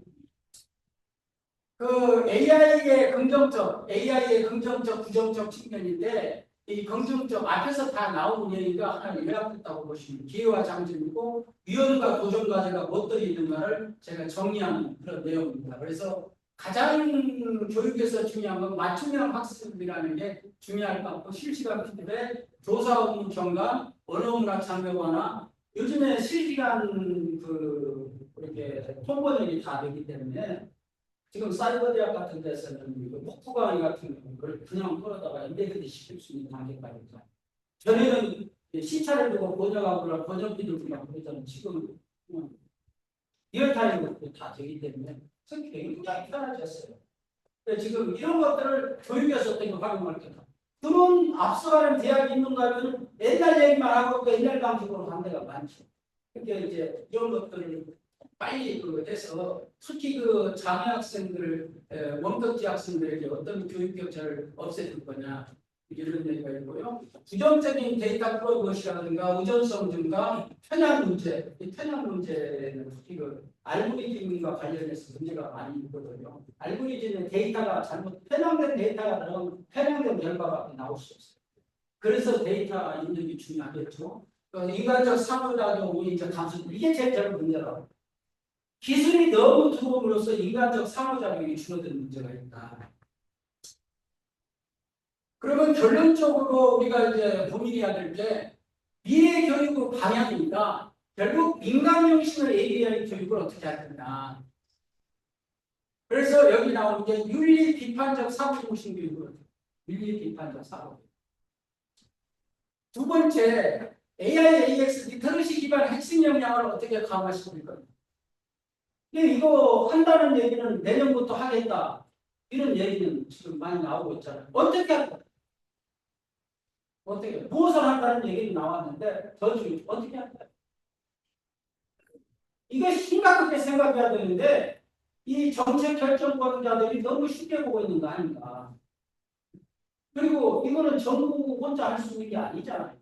그 AI의 긍정적, 부정적 측면인데, 이 긍정적 앞에서 다 나온 얘기가 하나 요약됐다고 보시면 기회와 장점이고 위험과 도전과제가 무엇들이 있는가를 제가 정리한 그런 내용입니다. 그래서 가장 교육에서 중요한 건 맞춤형 학습이라는 게 중요할 것 같고 실시간 피드백, 조사 업무 경감, 언어문학 장벽 완화 요즘에 실시간 이렇게 통번역이 다 되기 때문에 지금 사이버 대학 같은 데서는 목표 강의 같은 걸 그냥 풀어다가 인데그리 시킬 수 있는 단계까지 가. 전에는 시차를 두고 번역하거나 번역기를 그냥 그러잖아요. 지금 리얼타임으로 다 되기 때문에 굉장히 편해졌어요. 지금 이런 것들을 교육에서 어떻게 활용할 거다. 그런 앞서가는 대학이 있는가 하면 옛날 얘기만 하고 옛날 방식으로 간 데가 많죠. 그러니까 이제 이런 것들을 빨리 해서 특히 장애 학생들, 원격지 학생들에게 어떤 교육 격차를 없애줄 거냐 이런 얘기가 있고요. 부정적인 데이터 프로그램이라든가 의존성 증가, 편향 문제, 이 편향 문제는 특히 알고리즘과 관련해서 문제가 많이 있거든요. 알고리즘의 데이터가 편향된 데이터가 나오면 편향된 결과가 나올 수 없어요. 그래서 데이터 있는 게 중요하겠죠. 인간적 상호작용, 우리적 감수 이게 제일 문제라고. 기술이 너무 들어옴으로써 인간적 상호작용이 줄어드는 문제가 있다. 그러면 결론적으로 우리가 이제 고민해야 될 게 미래 교육 방향이니까 결국 민간용신을 ABI 교육을 어떻게 할 거냐. 그래서 여기 나오는 게 윤리 비판적 사고 중심 교육을 윤리 비판적 사고. 두 번째 AI, AX 리터러시 기반 핵심 역량을 어떻게 강화시킬 거냐. 이거 한다는 얘기는 내년부터 하겠다. 이런 얘기는 지금 많이 나오고 있잖아요. 어떻게 할까? 어떻게 무엇을 한다는 얘기는 나왔는데 더 중요해. 어떻게 할까? 이거 심각하게 생각해야 되는데 이 정책 결정권자들이 너무 쉽게 보고 있는 거 아닌가. 그리고 이거는 정부 혼자 할 수 있는 게 아니잖아요.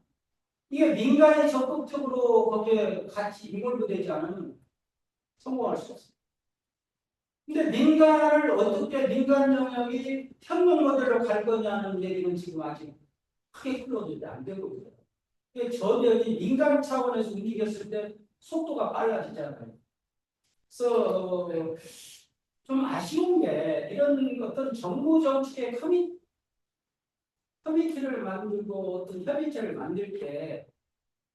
이게 민간이 적극적으로 거기에 같이 인volve 되지 않으면 성공할 수 없어요. 근데 민간을 어떻게 민간 영역이 협력 모델로 갈 거냐는 얘기는 지금 아직 크게 흘러들지 안 되고 있어요. 저변이 민간 차원에서 움직였을 때 속도가 빨라지잖아요. 그래서 좀 아쉬운 게 이런 어떤 정부 정책의 커미티를 만들고 어떤 협의체를 만들 때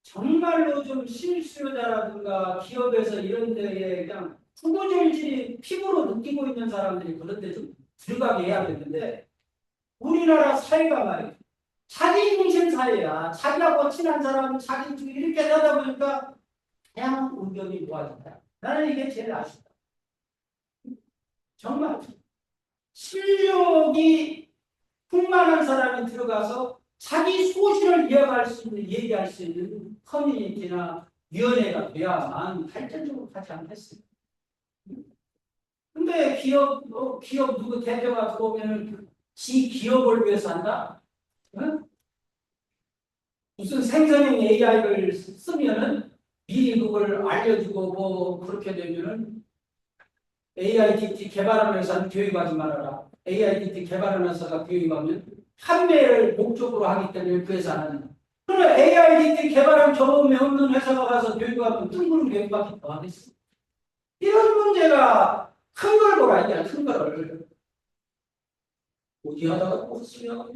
정말로 좀 실수요자라든가 기업에서 이런 데에 그냥 후보질질이 피부로 느끼고 있는 사람들이 그런 데 좀 들어가게 해야 되는데 우리나라 사회가 말이야. 자기 중심 사회야. 자기하고 친한 사람 자기 중심 이렇게 하다 보니까 그냥 의견이 모아진다. 나는 이게 제일 아쉽다. 정말 실력이 풍만한 사람이 들어가서 자기 소신을 이어갈 수 있는, 얘기할 수 있는 커뮤니티나 위원회가 돼야만 발전적으로 가지 않겠어요. 근데 기업 누구 대표가 들어오면 지 기업을 위해서 한다? 응? 무슨 생성형 AI를 쓰면은 미리 그걸 알려주고 뭐 그렇게 되면은 AIDT 개발하는 회사는 교육하지 말아라. AIDT 개발하는 회사가 교육하면 판매를 목적으로 하기 때문에 그 회사는. 그럼 AIDT 개발한 경험이 없는 회사가 가서 교육하면 뜬구름 교육밖에 더 하겠어. 이런 문제가 큰 걸 보라 이게 큰 거를. 어디 하다가 꼭 쓰려고.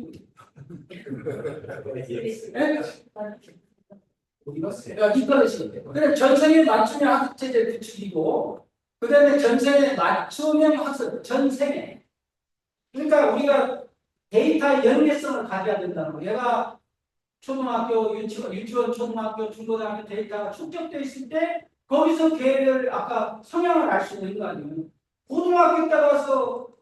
어디 갔어요? 야, 이거는 그래 전생에 맞춤형 학습 체제 구축이고, 그다음에 전생에 맞춤형 학습 전생에. 그러니까 우리가 데이터의 연계성을 가져야 된다는 거. 얘가 초등학교, 유치원, 초등학교, 중고등학교 데이터가 축적되어 있을 때 거기서 걔를 아까 성향을 알 수 있는 거 아니에요. 고등학교 때 가서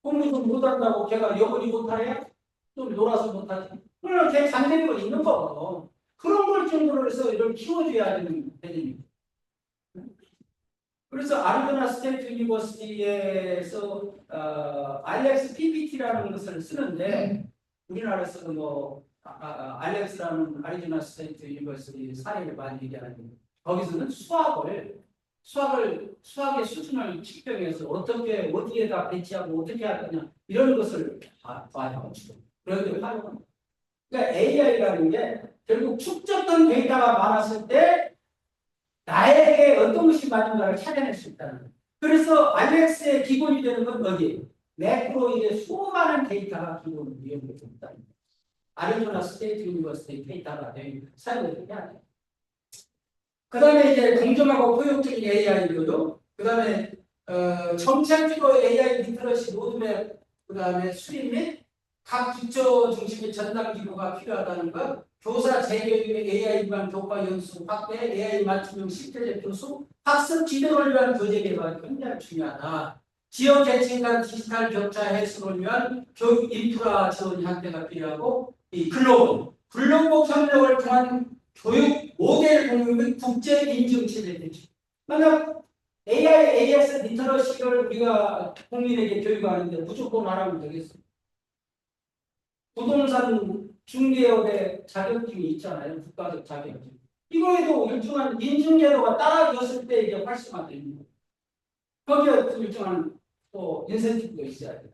공부 좀 못한다고 걔가 영어리 못하냐? 좀 놀아서 못하지. 그러면 걔 잠재력이 있는 거고. 그런 걸 정도로 해서 이걸 키워줘야 되는 개념입니다. 그래서 아리조나 스테이트 유니버시티에서 알렉스 PPT라는 것을 쓰는데, 우리나라에서 알렉스라는 아리조나 스테이트 유니버시티 사례를 많이 얘기하는데, 거기서는 수학의 수준을 측정해서 어떻게 어디에다 배치하고 어떻게 할 거냐 이런 것을 봐요. 그런데 활용합니다. 그러니까 AI라는 게 결국 축적된 데이터가 많았을 때 나에게 어떤 것이 맞는가를 찾아낼 수 있다는 거예요. 그래서 알렉스의 기본이 되는 건 어디? 매크로의 수많은 데이터가 기본으로 이용되고 있다. 아리조나 스테이트 유니버시티 데이터가 사용을 해야 돼요. 그 다음에 이제 공정하고 포용적인 AI고요. 그 다음에 정책주도 AI 리터러시 로드맵, 그 다음에 수립 및 각 부처 중심의 전담 기구가 필요하다는 것, 교사 재교육의 AI 기반 교과 연수 확대, AI 맞춤형 실제적 교수, 학습 지도를 위한 교재 개발이 굉장히 중요하다. 지역 계층 간 디지털 격차 해소를 위한 교육 인프라 지원 확대가 필요하고, 이 글로벌 협력을 통한 교육 모델 공유 및 국제 인증 체제 되죠. 만약 AI, AS 리터러시를 우리가 국민에게 교육하는데 무조건 하라면 되겠어요. 부동산 중개업의 자격증이 있잖아요. 국가적 자격증. 이거에도 일정한 인증제도가 따라졌을 때 이제 활성화됩니다. 거기에 일정한 또 인센티브가 있어야 돼요.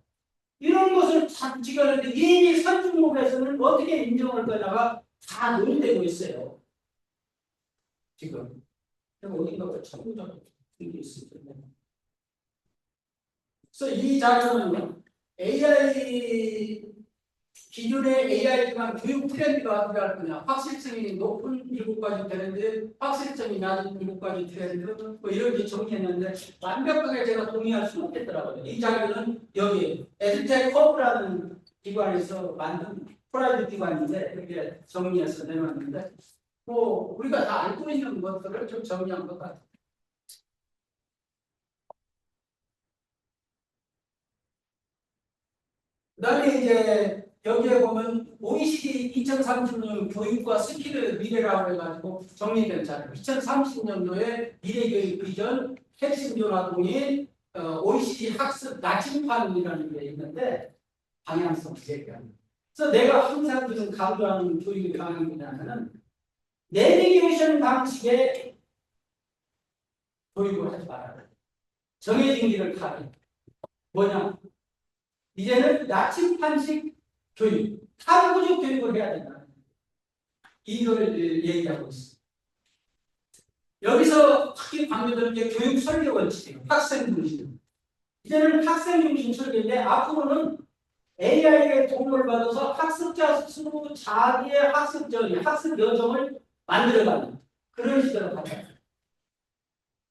이런 것을 지가는데 이미 선진국에서는 어떻게 인정할 거냐가 다 논의되고 있어요. 지금. 어딘가 참고자가 게 있을 텐데. 그래서 이 자료는 기존의 AI 기반 교육 트렌드가 어떻게 할 거냐. 확실성이 높은 7가지 트렌드, 확실성이 낮은 7가지 트렌드, 뭐 이렇게 정리했는데 완벽하게 제가 동의할 수는 없겠더라고요. 이 자료는 여기 에듀텍 커브라는 기관에서 만든 프라이빗 기관인데 그렇게 정리해서 내놨는데 뭐 우리가 다 알고 있는 것들을 좀 정리한 것 같아요. 그 다음에 이제 여기에 보면 OECD 2030년 교육과 스킬의 미래라고 해가지고 정리된 자료. 2030년도에 미래교육 비전 핵심 변화동이 OECD 학습 나침판이라는 게 있는데 방향성 제시합니다. 그래서 내가 항상 지금 강조하는 교육의 방향이 뭐냐면은 내비게이션 방식의 교육을 하지 말아야 돼. 정해진 길을 가게. 뭐냐? 이제는 나침판식 교육, 탐구적 교육을 해야 된다. 이걸 얘기하고 있습니다. 여기서 특히 강조되는 게 교육 설계 원칙이에요. 학생 중심. 이제는 학생 중심 설계인데 앞으로는 AI의 도움을 받아서 학습자 스스로 자기의 학습 여정을 만들어가는 그런 시대로 가자.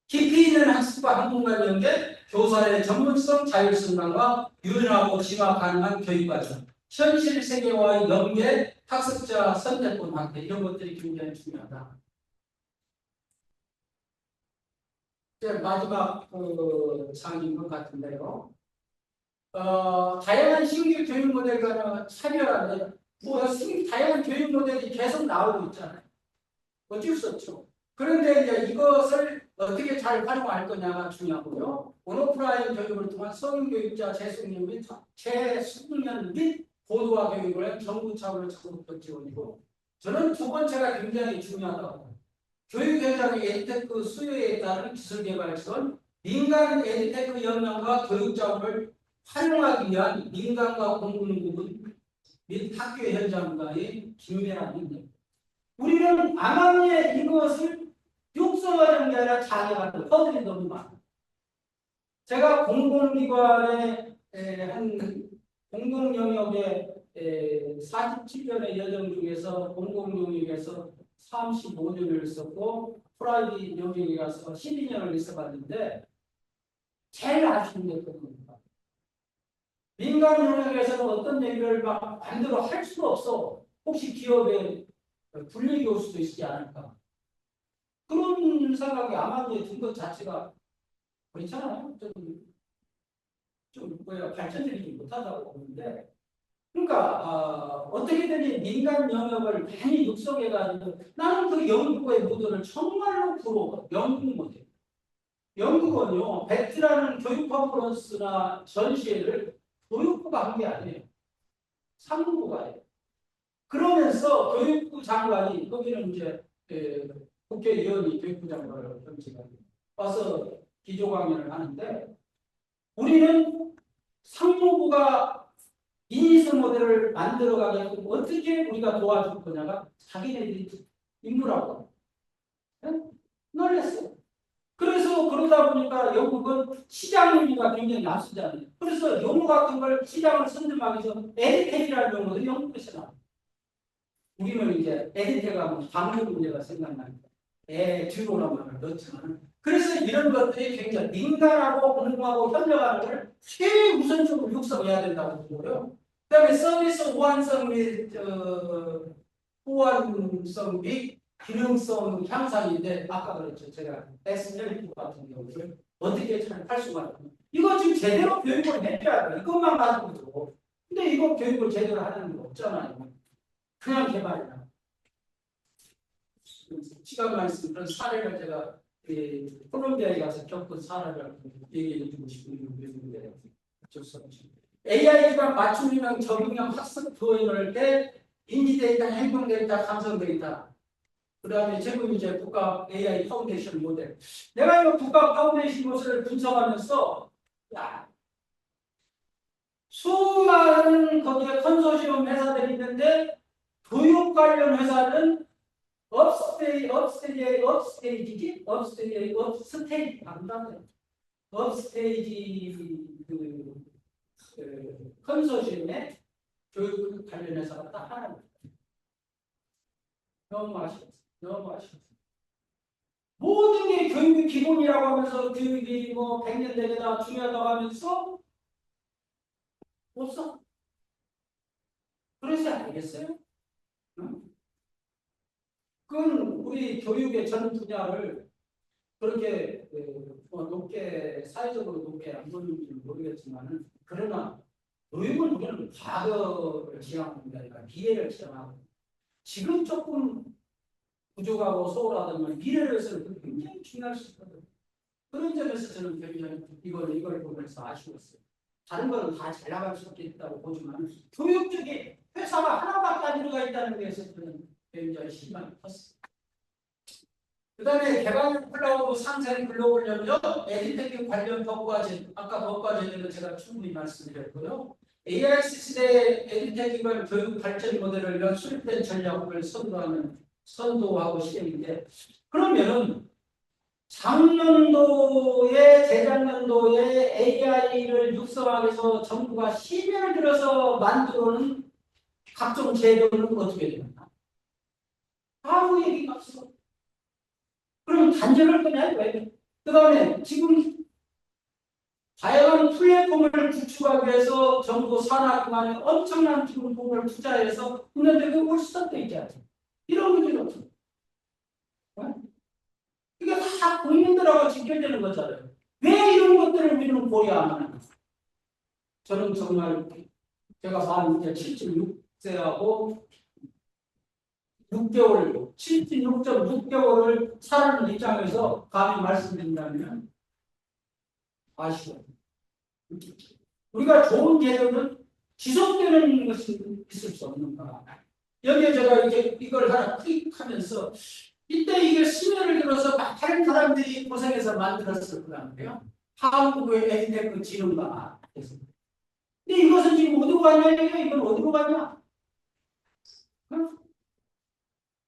깊이 있는 학습과 학문과 연계, 교사의 전문성, 자율성과 유연하고 진화 가능한 교육과정, 현실 세계와의 연계, 학습자 선택권 확대 이런 것들이 굉장히 중요하다. 이제 마지막 사항인 것 같은데요. 다양한 신규 교육 모델과 차별화는 다양한 교육 모델이 계속 나오고 있잖아요. 어쩔 수 없죠. 그런데 이제 이것을 어떻게 잘 활용할 거냐가 중요하고요. 온오프라인 교육을 통한 성교육자 재숙련 및 고도화 교육을 정부 차원의 적극적 지원이고, 저는 두 번째가 굉장히 중요하다고. 교육 현장의 에듀테크 수요에 따른 기술 개발 지원, 민간 에듀테크 역량과 교육 자원을 활용하기 위한 민간과 공공부문 및 학교 현장과의 긴밀한 협력. 우리는 암암리에 이것을 육성하는 게 아니라 자녀하는 허들이 너무 많아. 제가 공공기관의 한 공공 영역의 47년의 여정 중에서 공공 영역에서 35년을 있었고 프라이빗 영역에 가서 12년을 있어봤는데 제일 아쉬운 게 그겁니다. 민간 영역에서는 어떤 얘기를 막 반대로 할 수가 없어. 혹시 기업에 불리기 올 수도 있지 않을까. 그런 생각이 아마도 든 것 자체가 그렇잖아요. 좀 뭐야 발전적이지 못하다고 보는데, 그러니까 어떻게든 민간 영역을 많이 육성해가지고 나는 그 연구의 모델을 정말로 부러워. 연구 모델. 연구원요 베트라는 교육 컨퍼런스나 전시회를 교육부가 한 게 아니에요. 상무부가 해요. 그러면서 교육부 장관이 거기는 이제 국회의원이 교육부 장관을 겸직하고 와서 기조 강연을 하는데 우리는 상무부가 인이스 모델을 만들어가게끔 어떻게 우리가 도와줄 거냐가 자기네들이 인물하고 놀랬어요. 그래서 그러다 보니까 영국은 시장 윤리가 굉장히 낮추잖아요. 그래서 용어 같은 걸 시장을 선점하기 위해서 에디텍이라는 용어도 영국에서 나와요. 우리는 이제 에디텍가 뭐 방역 문제가 생각나니까 뒤로란 말을 넣지만 그래서 이런 것들이 굉장히 민간하고 공공하고 협력하는 걸 최우선적으로 육성해야 된다고 보고요. 그다음에 서비스 호환성 및 호환성 및 기능성 향상인데 아까 그랬죠. 제가 SLP 같은 경우를 어떻게 잘 할 수가 있고 이거 지금 제대로 교육을 해줘야 돼. 이것만 가지고도. 근데 이거 교육을 제대로 하는 거 없잖아요. 그냥 개발이나. 시간만 있으면 그런 사례를 제가 콜롬비아에 가서 겪은 사례를 얘기해 주고 싶은 부분인데 어쩔 수 없죠. AI 기반 맞춤형 적용형 학습 도입을 때 인지 데이터, 행동 데이터, 감성 데이터 그다음에 지금 이제 국가 AI 파운데이션 모델. 내가 이거 국가 파운데이션 모델을 분석하면서 야, 수많은 거기에 컨소시엄 회사들이 있는데 교육 관련 회사는 업스테이지 컨소시엄의 교육 관련 회사가 딱 하나입니다. 너무 아쉬웠어요. 너무 아쉬웠어요. 모든 게 교육의 기본이라고 하면서 교육이 뭐 100년 내내다 중요하다고 하면서 없어. 그래서 알겠어요? 응? 그건 우리 교육의 전 분야를 그렇게 높게 사회적으로 높게 안 보는지는 모르겠지만은 그러나 교육은 우리는 과거를 지향하는 게 아니라 미래를 지향하고 지금 조금 부족하고 소홀하다면 미래를 위해서는 굉장히 중요할 수 있거든요. 그런 점에서 저는 굉장히 이걸 보면서 아쉬웠어요. 다른 거는 다 잘 나갈 수 있다고 보지만 교육 쪽에 회사가 하나밖에 안 들어가 있다는 데에서 저는 굉장히 실망이 컸어요. 그 다음에 개발 클라우드 상생 글로벌 협력, 에듀테크 관련 법과 제도, 아까 법과 제도는 제가 충분히 말씀드렸고요. AI 시대 에듀테크 기반 교육 발전 모델을 위한 수립된 전략을 선도하고 시행인데 그러면 작년도에 재작년도에 AI를 육성하기 위해서 정부가 10년을 들어서 만들어놓은 각종 제도는 어떻게 됩니까? 아무 얘기가 없어. 그럼 단절할 거냐? 왜? 그 다음에 지금 다양한 플랫폼을 구축하기 위해서 정부 산하기관에 엄청난 돈을 투자해서 했는데 그걸 수단도 있지 않죠. 이런 문제는 없어. 이게 다 국민들하고 직결되는 거잖아요. 왜 이런 것들을 우리는 고려 안 하는가? 저는 정말 제가 만 이제 76세하고 6개월, 76.6개월을 사는 입장에서 감히 말씀드린다면 아쉬워요. 우리가 좋은 제도는 지속되는 것이 있을 수 없는가. 여기에 제가 이제 이걸 하나 클릭하면서 이때 이게 심혈을 들어서 많은 사람들이 고생해서 만들었을 거란 말이에요. 한국의 에이테크 지능가. 근데 이것은 지금 어디로 가냐? 이건 어디로 가냐? 응?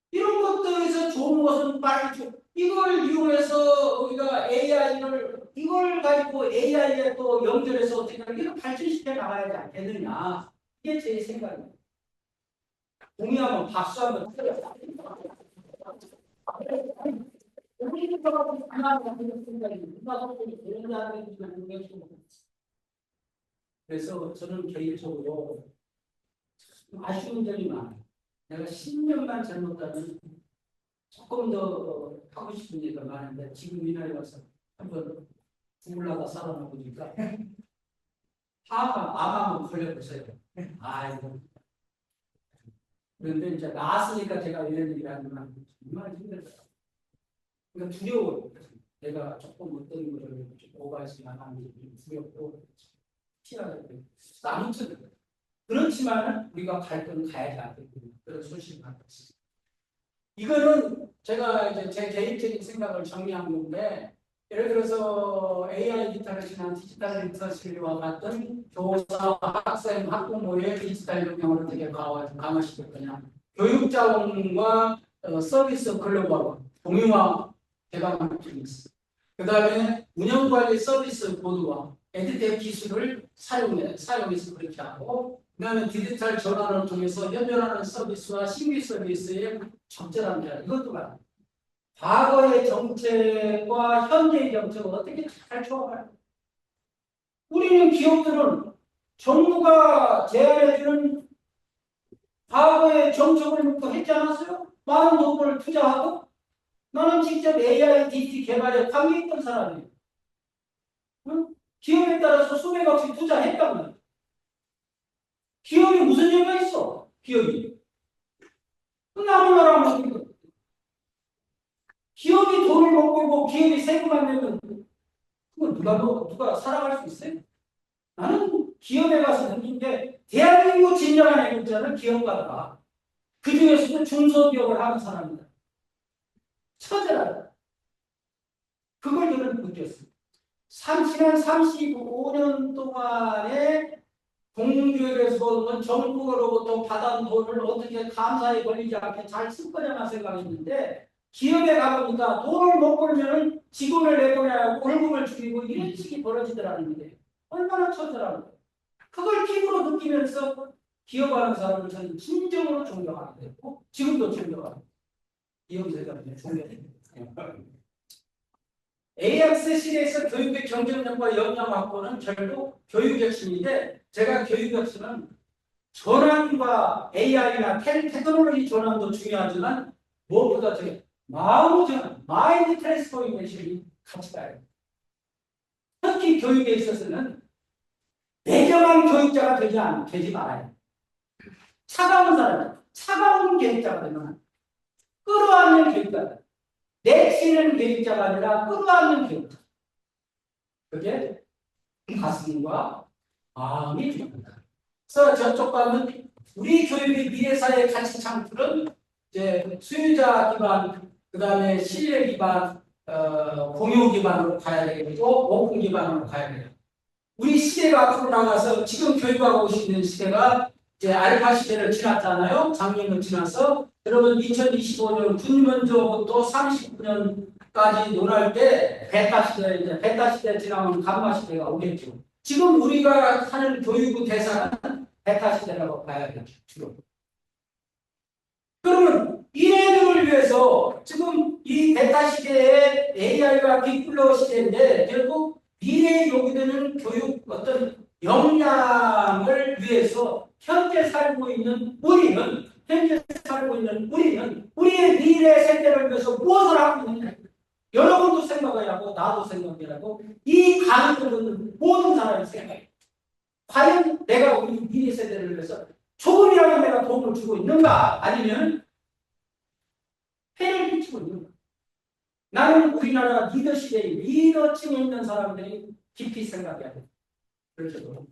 이런 것들에서 좋은 것은 빨리 줘. 이걸 이용해서 우리가 이걸 가지고 AI에 또 연결해서 어떻게 이걸 발전시켜 나가야지 않겠느냐. 이게 제 생각입니다. 동의하면 박수하면 그래서 저는 개인적으로 아쉬운 점이 많아요. 내가 10년만 잘못하면 조금 더 하고 싶은 얘기가 많은데 지금 이 나이 와서 한번 죽을라다 살아나보니까 암하면 걸려보세요. 아이고. 그런데 이제 나았으니까 제가 이런 얘기를 하는 건 정말 힘들어요. 그러니까 두려워요. 내가 조금 어떤 거를 오버해서 나가는지 두렵고 피하게 돼요. 아무튼 그렇지만 우리가 갈 건 가야지 않겠군요. 그런 소식을 갖고 있습니다. 이거는 제가 이제 제 개인적인 생각을 정리한 건데, 예를 들어서 AI 리터러시나 디지털 리터러시와 같은 교사와 학생, 학부모의 디지털 역량을 어떻게 강화시킬 거냐. 교육 자원과 서비스 글로벌 공유화 개방을 필요가 있습니다. 그 다음에 운영관리 서비스 보드와 에듀텍 기술을 사용해서 그렇게 하고, 그 다음에 디지털 전환을 통해서 연결하는 서비스와 신규 서비스의 적절한 자, 이것도 말합니다. 과거의 정책과 현재의 정책을 어떻게 잘 조합할까? 우리는 기업들은 정부가 제안해주는 과거의 정책을 놓고 했지 않았어요? 많은 돈을 투자하고 나는 직접 AI, DT 개발에 관계했던 사람이에요. 응? 기업에 따라서 수백억씩 투자했단 말이에요. 기업이 무슨 죄가 있어? 기업이. 남은 나라만 기업이 돈을 먹고 있고 기업이 세금 안 내면 그거 누가 살아갈 수 있어요? 나는 기업에 가서 느낀 게 대한민국 진정한 애국자는 기업가다. 그 중에서도 중소기업을 하는 사람이다. 처절하다. 그걸 저는 느꼈습니다. 지난 35년 동안에 공교육에서 정부로부터 받은 돈을 어떻게 감사에 걸리지 않게 잘 쓸 거냐만 생각했는데 기업에 가보니까 돈을 못 벌면 직원을 내보내고 월급을 줄이고 이런 식이 벌어지더라는 게 얼마나 처절한 거예요. 그걸 피부로 느끼면서 기업하는 사람을 저는 진정으로 존경하게 됐고 지금도 존경합니다. 이영세가 존경합니다. AXC에서 교육의 경쟁력과 역량 확보는 결국 교육 혁신인데 제가 교육 혁신은 전환과 AI나 테크놀로지 전환도 중요하지만 무엇보다 저게 마음의 전환, 마인드 트랜스포메이션이 같이 가요. 특히 교육에 있어서는 내정한 교육자가 되지 말아요. 차가운 사람, 차가운 교육자가 되면 끌어안는 교육자가 내치는 교육자가 아니라 끌어안는 교육자. 그게 가슴과 마음이 중요합니다. 그래서 저쪽 가면 우리 교육의 미래사회 가치 창출은 이제 수요자 기반, 그 다음에 신뢰 기반, 공유 기반으로 가야 되겠고, 오픈 기반으로 가야 돼요. 우리 시대가 앞으로 나가서 지금 교육하고 있는 시대가 이제 알파 시대를 지났잖아요. 작년을 지나서. 여러분 2025년 군문조부터 39년까지 논할 때 베타 시대 지나면 감마 시대가 오겠죠. 지금 우리가 하는 교육의 대상은 베타 시대라고 봐야겠죠. 주로. 그러면 이애들을 위해서 지금 이 베타 시대에 AI가 빅플로 시대인데 결국 미래에 요구되는 교육 어떤 역량을 위해서 현재 살고 있는 우리는 우리의 미래 세대를 위해서 무엇을 하고 있느냐. 여러분도 생각해야 하고 나도 생각해야 하고 이 강의들은 모든 사람이 생각해요. 과연 내가 우리 미래 세대를 위해서 조금이라도 내가 도움을 주고 있는가 아니면 폐를 끼치고 있는가. 나는 우리나라 리더십에 리더층에 있는 사람들이 깊이 생각해야 돼. 그렇죠.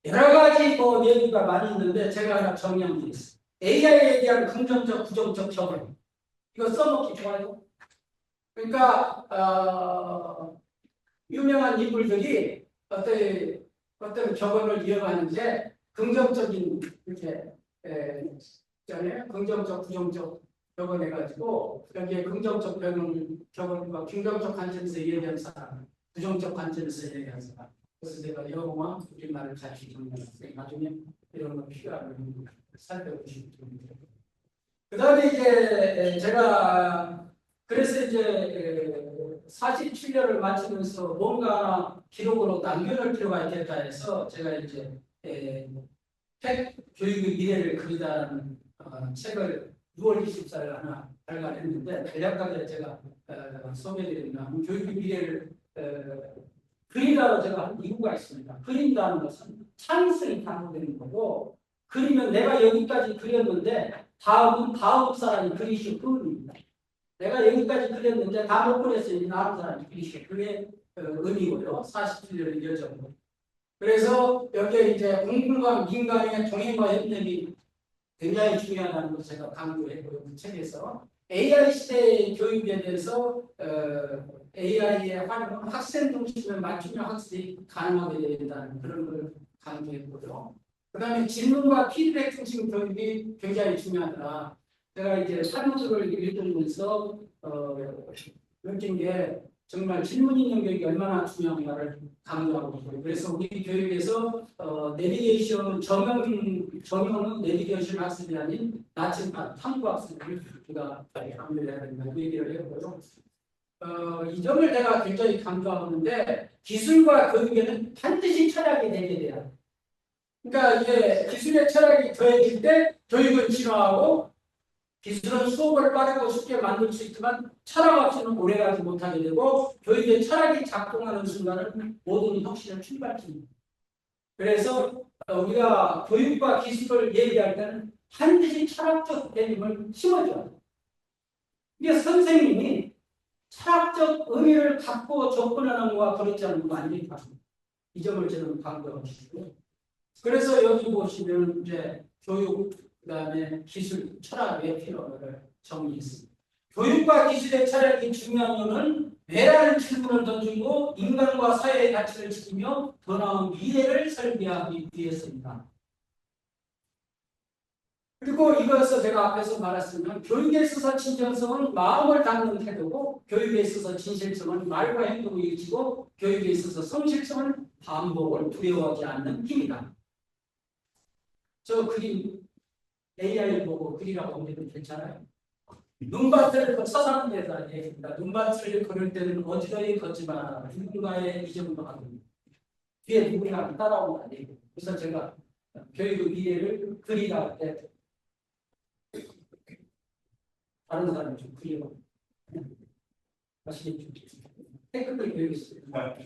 여러 가지 얘기가 많이 있는데 제가 하나 정리하겠습니다. AI에 대한 긍정적, 부정적 적용. 이거 써먹기 좋아요. 그러니까 유명한 인물들이 어떤 격언을 이어가는데 긍정적인 이렇게 있잖아요. 긍정적, 부정적 격언해가지고 여기에 긍정적 격언과 긍정적 관점에서 얘기한 사람, 부정적 관점에서 얘기한 사람. 그래서 제가 영어와 우리말을 같이 정리했어요. 나중에 이런 거 필요하면 살펴보시면 됩니다. 그 다음에 이제 제가 그래서 이제 47년을 마치면서 뭔가 기록으로 남겨놓을 필요가 있겠다 해서 제가 이제 팩 교육의 미래를 그리다는 책을 6월 24일 하나 발간했는데 대략하게 제가 소개해드리면 교육의 미래를 그리다로 제가 한 이유가 있습니다. 그린다는 것은 창의성이 담보되는 거고 그리면 내가 여기까지 그렸는데 다음 사람이 그리실 뿐입니다. 내가 여기까지 그렸는데 다 못 그렸으니 다음 사람이 그리실 그게 의미고요. 47년의 여정. 그래서 여기에 이제 공군과 민간의 동행과 협력이 굉장히 중요하다는 것을 제가 강조했고요. 그 책에서 AI 시대의 교육에 대해서 AI의 활용은 학생 중심에 맞춤형 학습이 가능하게 된다는 그런 걸 강조했고요. 그 다음에 질문과 피드백 중심 교육이 굉장히 중요하다. 제가 이제 사무들을 읽으면서 느낀 게 정말 질문 있는 교육이 얼마나 중요한가를 강조하고 있고요. 그래서 우리 교육에서 내비게이션 정형은 내비게이션 학습이 아닌 나침반 탐구 학습을 우리가 강조해야 된다. 그 얘기를 했고요. 이 점을 제가 굉장히 강조하는데 기술과 교육에는 반드시 철학이 되게 돼요. 그러니까 이게 기술의 철학이 더해질 때 교육은 진화하고 기술은 수업을 빠르고 쉽게 만들 수 있지만 철학 없이는 오래가지 못하게 되고 교육의 철학이 작동하는 순간은 모든 혁신의 출발점입니다. 그래서 우리가 교육과 기술을 얘기할 때는 반드시 철학적 개념을 심어줘야 돼요. 이게 선생님이 철학적 의미를 갖고 접근하는 거와 그렇지 않은 거 아닙니까? 이 점을 저는 강조하고 싶고요. 그래서 여기 보시면 이제 교육, 그다음에 기술, 철학의 필요를 정리했습니다. 교육과 기술의 철학이 중요한 이유는 왜라는 질문을 던지고 인간과 사회의 가치를 지키며 더 나은 미래를 설계하기 위해서입니다. 그리고 이것을 제가 앞에서 말했으면 교육에 있어서 진정성은 마음을 닫는 태도고 교육에 있어서 진실성은 말과 행동을 이루고 교육에 있어서 성실성은 반복을 두려워하지 않는 힘이다. 저 그림 AI를 보고 그리라고 하면 괜찮아요. 눈밭을 서사는 데다 얘기입니다. 눈밭을 걸을 때는 어지러이 걷지 마라. 누군가의 이 정도 하고 뒤에 누구나 따라오면 안 되고. 그래서 제가 교육의 미래를 그리라 할 때 다른 사람이 좀 그리고 다시 테크닉 교육이 있습니다.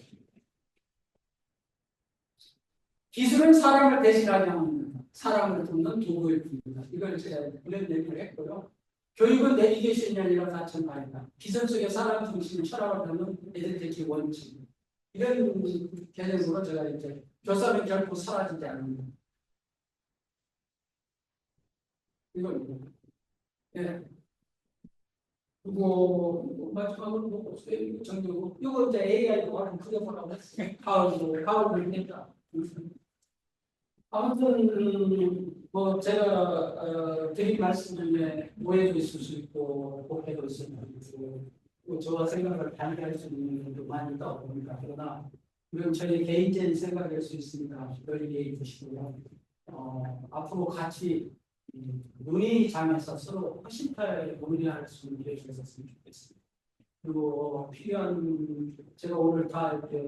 기술은 사람을 대신하지 않는 사람을 돕는 도구일 뿐입니다. 이걸 제가 이런 얘기를 했고요. 교육은 내비게이션이 아니라 나침반이다. 기술 속에 사람 중심 철학을 담는 에드테키 원칙. 이런 개념으로 제가 이제 교사는 결코 사라지지 않는다. 이겁니다. 예. 그리고 마지막으로 뭐 정리고 이거 이제 AI도 하는 그려보라고 했어요. 가을을 냈다. 아무튼 뭐 제가 드린 말씀 중에 오해도 있을 수 있고 복해도 있을 수 있고 저와 생각을 반대할 수 있는 분도 많이 있다 보니까 그러나 이건 저희 개인적인 생각일 수 있습니다. 여기에 보시고요. 앞으로 같이 눈이 장에서 서로 훨씬 더 논의할 수 있게 해주셨으면 좋겠습니다. 그리고 필요한 제가 오늘 다 이렇게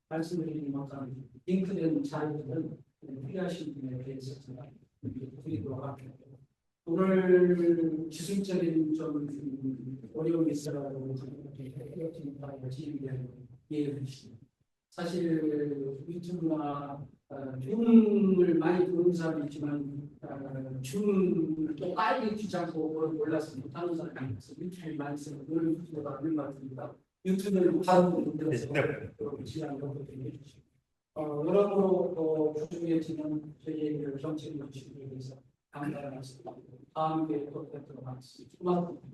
말씀드리는 것처럼 링크된 자료들은 필요하신 분에 대해서 제가 드리도록 하겠습니다. 오늘 기술적인 좀 어려움이 있어가지고 이해해 주시면 사실 유튜브나 줌을 많이 보는 사람이 있지만 줌을 또 빨리 귀찮고 그걸 몰라서 못하는 사람이 있어서 유튜브를 많이 쓰는 그런 유튜브가 있는 것 같습니다. 유튜브를 바로 만들어서 그렇게 지향을 하고 해주시고 여러모로 부족해지는 저희의 정책을 주시기 위해서 감사를 말씀드립니다. 다음 기회에 또 뵙도록 하겠습니다. 고맙습니다.